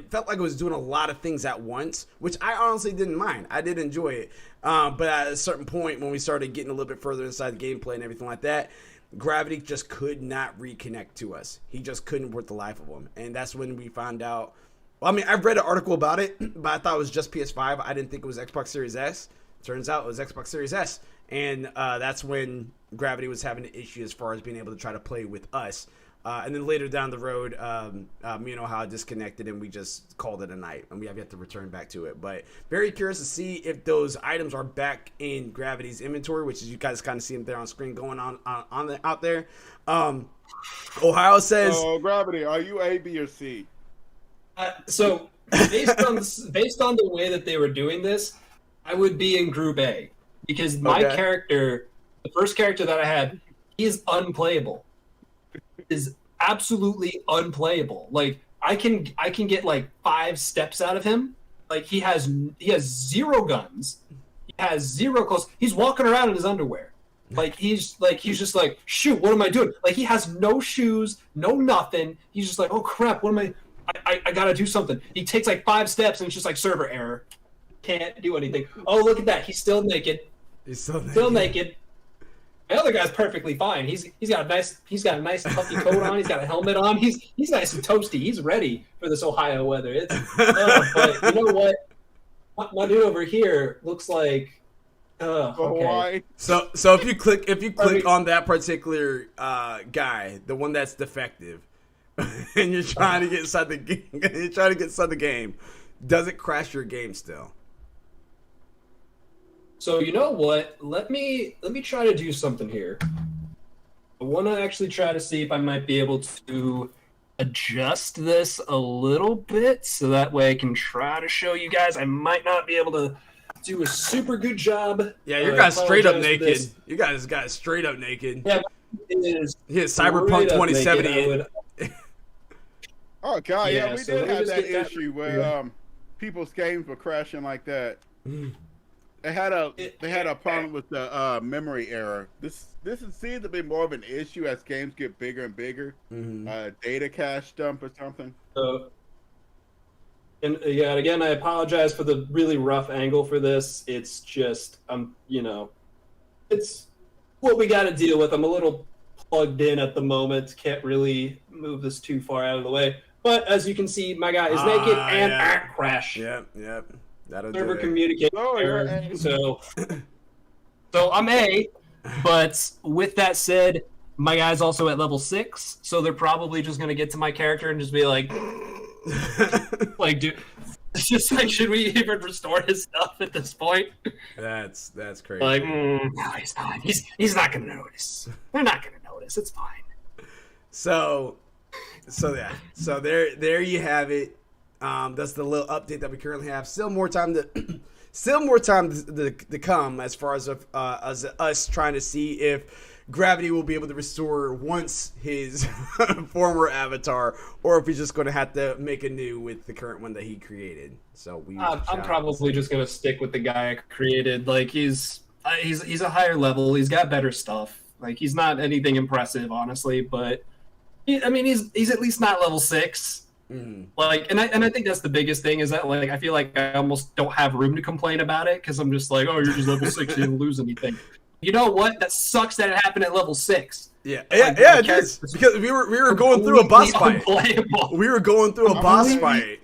felt like it was doing a lot of things at once, which I honestly didn't mind. I did enjoy it, but at a certain point when we started getting a little bit further inside the gameplay and everything like that, Gravity just could not reconnect to us. He just couldn't worth the life of him. And that's when we found out. Well, I mean, I've read an article about it, but I thought it was just PS5. I didn't think it was Xbox Series S. Turns out it was Xbox Series S. And that's when Gravity was having an issue as far as being able to try to play with us. And then later down the road, me and Ohio disconnected and we just called it a night. And we have yet to return back to it. But very curious to see if those items are back in Gravity's inventory, which is you guys kind of see them there on screen going on out there. Ohio says... So, Gravity, are you A, B, or C? So based on the way that they were doing this, I would be in Group A. Because my character, the first character that I had, he is unplayable. Is absolutely unplayable. Like I can get like 5 steps out of him. Like he has 0 guns. He has 0 clothes. He's walking around in his underwear. Like he's just like, shoot, what am I doing? Like he has no shoes, no nothing. He's just like, oh crap, what am I gotta do something. He takes like 5 steps and it's just like server error. Can't do anything. Oh, look at that. He's still naked. Still naked. My other guy's perfectly fine. He's got a nice puffy coat on. He's got a helmet on. He's nice and toasty. He's ready for this Ohio weather. But you know what? My dude over here looks like. Okay. So if you click on that particular guy, the one that's defective, and you're trying to get inside the game, does it crash your game still? So you know what? Let me try to do something here. I want to actually try to see if I might be able to adjust this a little bit, so that way I can try to show you guys. I might not be able to do a super good job. Yeah, you guys straight up naked. You guys got straight up naked. Yeah, it is. Yeah, Cyberpunk 2070. Oh god, yeah, we so did have that issue where people's games were crashing like that. They had a problem with the memory error. This seems to be more of an issue as games get bigger and bigger. Data cache dump or something. And again, I apologize for the really rough angle for this. It's just it's what we got to deal with. I'm a little plugged in at the moment. Can't really move this too far out of the way. But as you can see, my guy is naked and crash. Yep. That'll server communication. Oh, so I'm A, but with that said, my guy's also at level 6, so they're probably just gonna get to my character and just be like, like, dude, it's just like, should we even restore his stuff at this point? That's crazy. Like, no, he's not. He's not gonna notice. They're not gonna notice. It's fine. So there you have it. That's the little update that we currently have. Still more time to come as far as us trying to see if Gravity will be able to restore once his former avatar, or if he's just going to have to make a new with the current one that he created. So I'm probably just going to stick with the guy I created. Like he's a higher level. He's got better stuff. Like he's not anything impressive, honestly, but he's at least not level 6. Like, and I think that's the biggest thing is that, like, I feel like I almost don't have room to complain about it because I'm just like, oh, you're just level 6, you didn't lose anything. You know what? That sucks that it happened at level 6. Yeah, it is because we were going through a boss fight. We were going through a boss fight.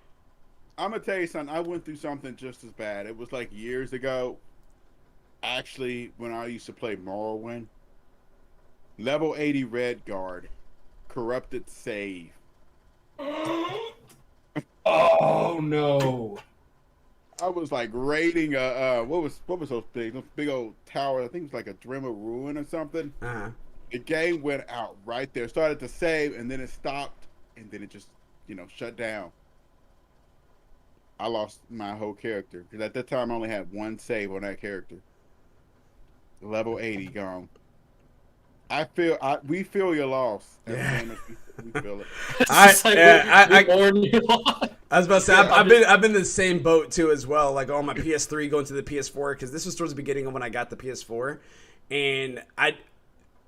I'm gonna tell you something. I went through something just as bad. It was like years ago. Actually, when I used to play Morrowind, level 80 Red Guard, corrupted save. Oh no! I was like raiding what was those big old tower? I think it was like a Dreamer Ruin or something. Uh-huh. The game went out right there. Started to save and then it stopped and then it just shut down. I lost my whole character because at that time I only had one save on that character. Level 80 gone. We feel your loss. Yeah. We feel it. I was about to say I've been in the same boat too as well. Like on my PS3 going to the PS4 because this was towards the beginning of when I got the PS4, and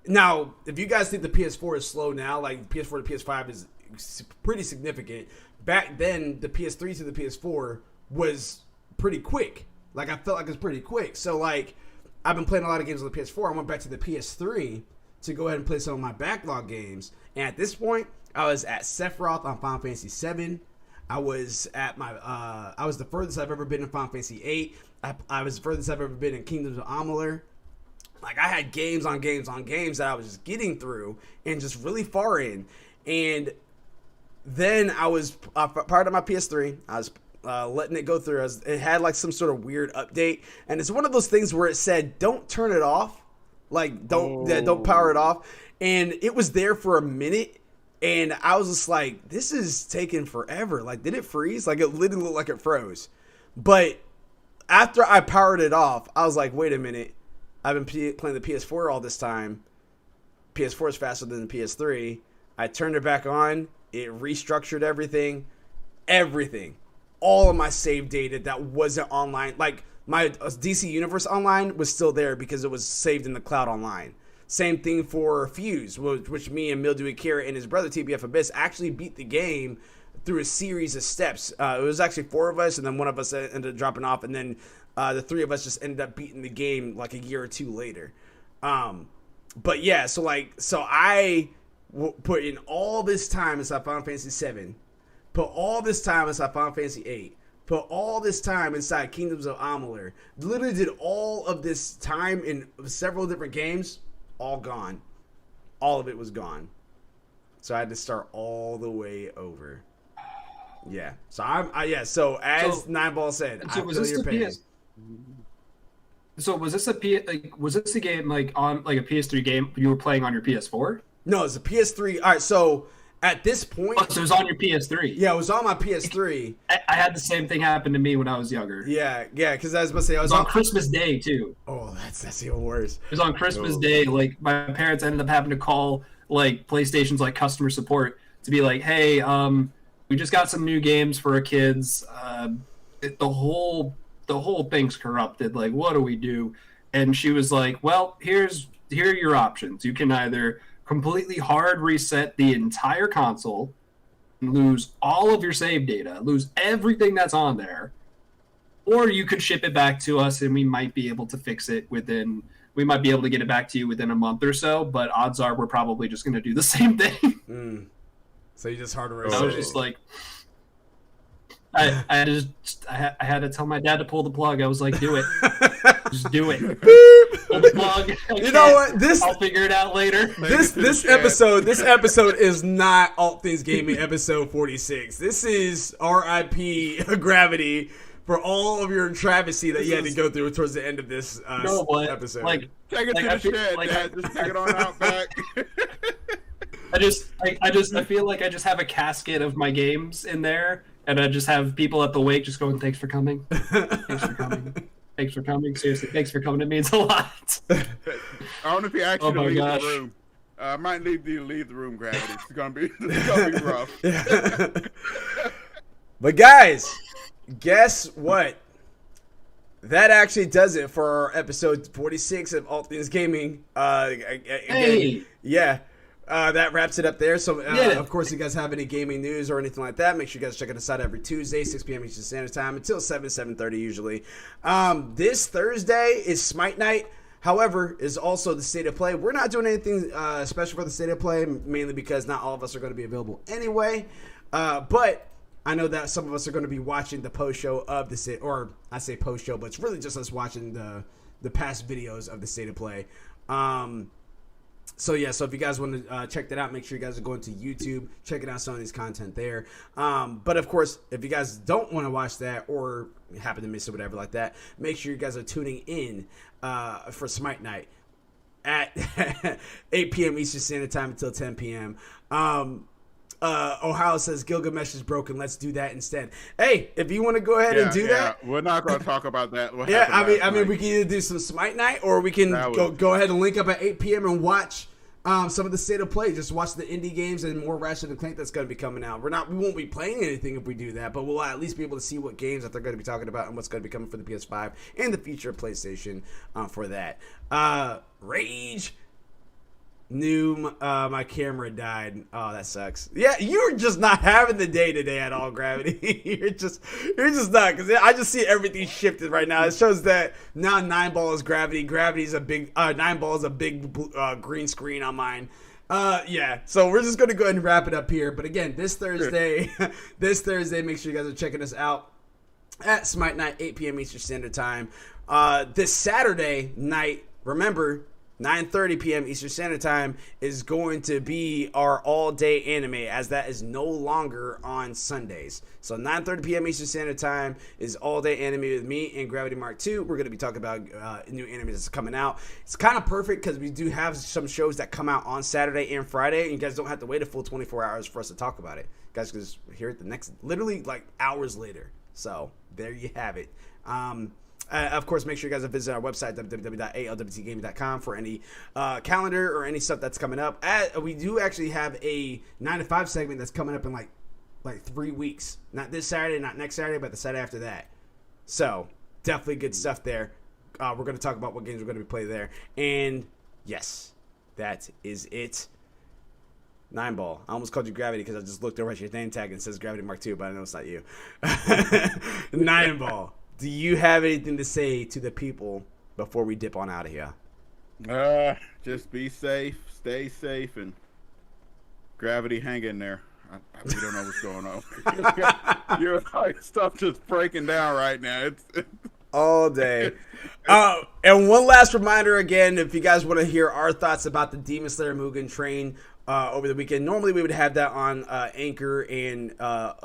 now if you guys think the PS4 is slow now, like PS4 to PS5 is pretty significant. Back then, the PS3 to the PS4 was pretty quick. Like I felt like it was pretty quick. So like I've been playing a lot of games on the PS4. I went back to the PS3 to go ahead and play some of my backlog games. And at this point, I was at Sephiroth on Final Fantasy VII. I was at I was the furthest I've ever been in Final Fantasy VIII. I was the furthest I've ever been in Kingdoms of Amalur. Like I had games on games on games that I was just getting through and just really far in. And then I was part of my PS3. I was letting it go through. It had like some sort of weird update, and it's one of those things where it said, "Don't turn it off." Like don't power it off, and it was there for a minute, and I was just like, this is taking forever. Like, did it freeze? Like, it literally looked like it froze. But after I powered it off, I was like, wait a minute, I've been playing the PS4 all this time. PS4 is faster than the PS3. I turned it back on, it restructured everything, all of my save data that wasn't online, like my DC Universe Online was still there because it was saved in the cloud online. Same thing for Fuse, which me and Mildew Akira and his brother TBF Abyss actually beat the game through a series of steps. It was actually 4 of us, and then one of us ended up dropping off, and then the 3 of us just ended up beating the game like a year or 2 later. But yeah, so I put in all this time inside Final Fantasy VII, put all this time inside Final Fantasy VIII, put all this time inside Kingdoms of Amalur. Literally did all of this time in several different games, all gone. All of it was gone. So I had to start all the way over. Yeah. So So as Nineball said, I feel your pain. So was this a game like on like a PS3 game you were playing on your PS4? No, it's a PS3. All right, so at this point... Oh, so it was on your PS3. Yeah, it was on my PS3. I had the same thing happen to me when I was younger. Yeah, because I was about to say... It was on Christmas Day, too. Oh, that's even worse. It was on Christmas Day. Like, my parents ended up having to call, like, PlayStation's, like, customer support to be like, hey, we just got some new games for our kids. The whole thing's corrupted. Like, what do we do? And she was like, well, here are your options. You can either completely hard reset the entire console and lose all of your save data, lose everything that's on there, or you could ship it back to us and we might be able to fix it we might be able to get it back to you within a month or so, but odds are we're probably just going to do the same thing. So you just hard reset. I was just like, I had to tell my dad to pull the plug. I was like, do it. Just do it. Pull the plug. You know what? I'll figure it out later. This episode is not ALWT Things Gaming episode 46. This is RIP Gravity for all of your travesty that you had to go through towards the end of this episode. Like, take it to the shed, Dad. Just take it on out back. I feel like I just have a casket of my games in there, and I just have people at the wake just going, "Thanks for coming, thanks for coming, thanks for coming." Seriously, thanks for coming. It means a lot. I don't know if you actually leave the room. I might need you to leave the room, Gravity. It's gonna be rough. But guys, guess what? That actually does it for our episode 46 of ALWT Things Gaming. Hey. Yeah. That wraps it up there. So, of course, if you guys have any gaming news or anything like that, make sure you guys check us out every Tuesday, 6 p.m. Eastern Standard Time until 7:30 usually. This Thursday is Smite Night. However, is also the State of Play. We're not doing anything special for the State of Play, mainly because not all of us are going to be available anyway. But I know that some of us are going to be watching the post show of the State, or I say post show, but it's really just us watching the past videos of the State of Play. So yeah, so if you guys want to check that out, make sure you guys are going to YouTube, checking out some of these content there. But of course, if you guys don't want to watch that or happen to miss it, whatever like that, make sure you guys are tuning in for Smite Night at 8 p.m. Eastern Standard Time until 10 p.m. Ohio says Gilgamesh is broken. Let's do that instead. Hey, if you want to go ahead and do that, we're not going to talk about that. Yeah, I mean, we can either do some Smite Night or we can go ahead and link up at 8 p.m. and watch some of the state of play. Just watch the indie games and more Ratchet and Clank that's going to be coming out. We won't be playing anything if we do that, but we'll at least be able to see what games that they're going to be talking about and what's going to be coming for the PS5 and the future of PlayStation for that. Rage. My camera died. Oh, that sucks. Yeah, you're just not having the day today at all, Gravity. you're just not, because I just see everything shifted right now. It shows that now 9-ball is Gravity. Gravity's a big 9-ball is a big green screen on mine. Yeah, so we're just gonna go ahead and wrap it up here. But again, this Thursday, make sure you guys are checking us out at Smite Night, 8 p.m. Eastern Standard Time. This Saturday night, remember, 9:30 p.m. Eastern Standard Time is going to be our all-day anime, as that is no longer on Sundays. So 9:30 p.m. Eastern Standard Time is all-day anime with me and Gravity Mark II. We're going to be talking about new anime that's coming out. It's kind of perfect because we do have some shows that come out on Saturday and Friday, and you guys don't have to wait a full 24 hours for us to talk about it. You guys can just hear it the next, literally like hours later. So there you have it. Of course, make sure you guys visit our website, www.alwtgaming.com, for any calendar or any stuff that's coming up. We do actually have a 9 to 5 segment that's coming up in like 3 weeks. Not this Saturday, not next Saturday, but the Saturday after that. So definitely good stuff there. We're going to talk about what games we're going to be playing there. And yes, that is it. 9-ball. I almost called you Gravity because I just looked over at your name tag and it says Gravity Mark II, but I know it's not you. 9-ball. Do you have anything to say to the people before we dip on out of here? Just be safe, stay safe, and Gravity, hang in there. We don't know what's going on. Your stuff just breaking down right now. It's all day. And one last reminder again, if you guys want to hear our thoughts about the Demon Slayer Mugen Train over the weekend, normally we would have that on Anchor and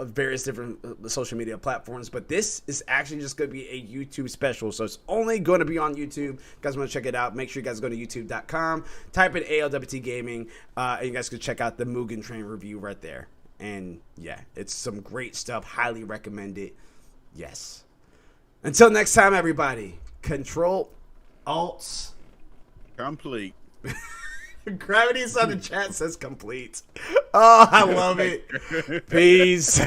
various different social media platforms, but this is actually just going to be a YouTube special, so it's only going to be on YouTube. If you guys want to check it out, make sure you guys go to youtube.com, type in ALWT Gaming, and you guys can check out the Mugen Train review right there. And yeah, it's some great stuff. Highly recommend it. Yes. Until next time, everybody, Control Alt complete. Gravity's on the chat says complete. Oh, I love it. Peace.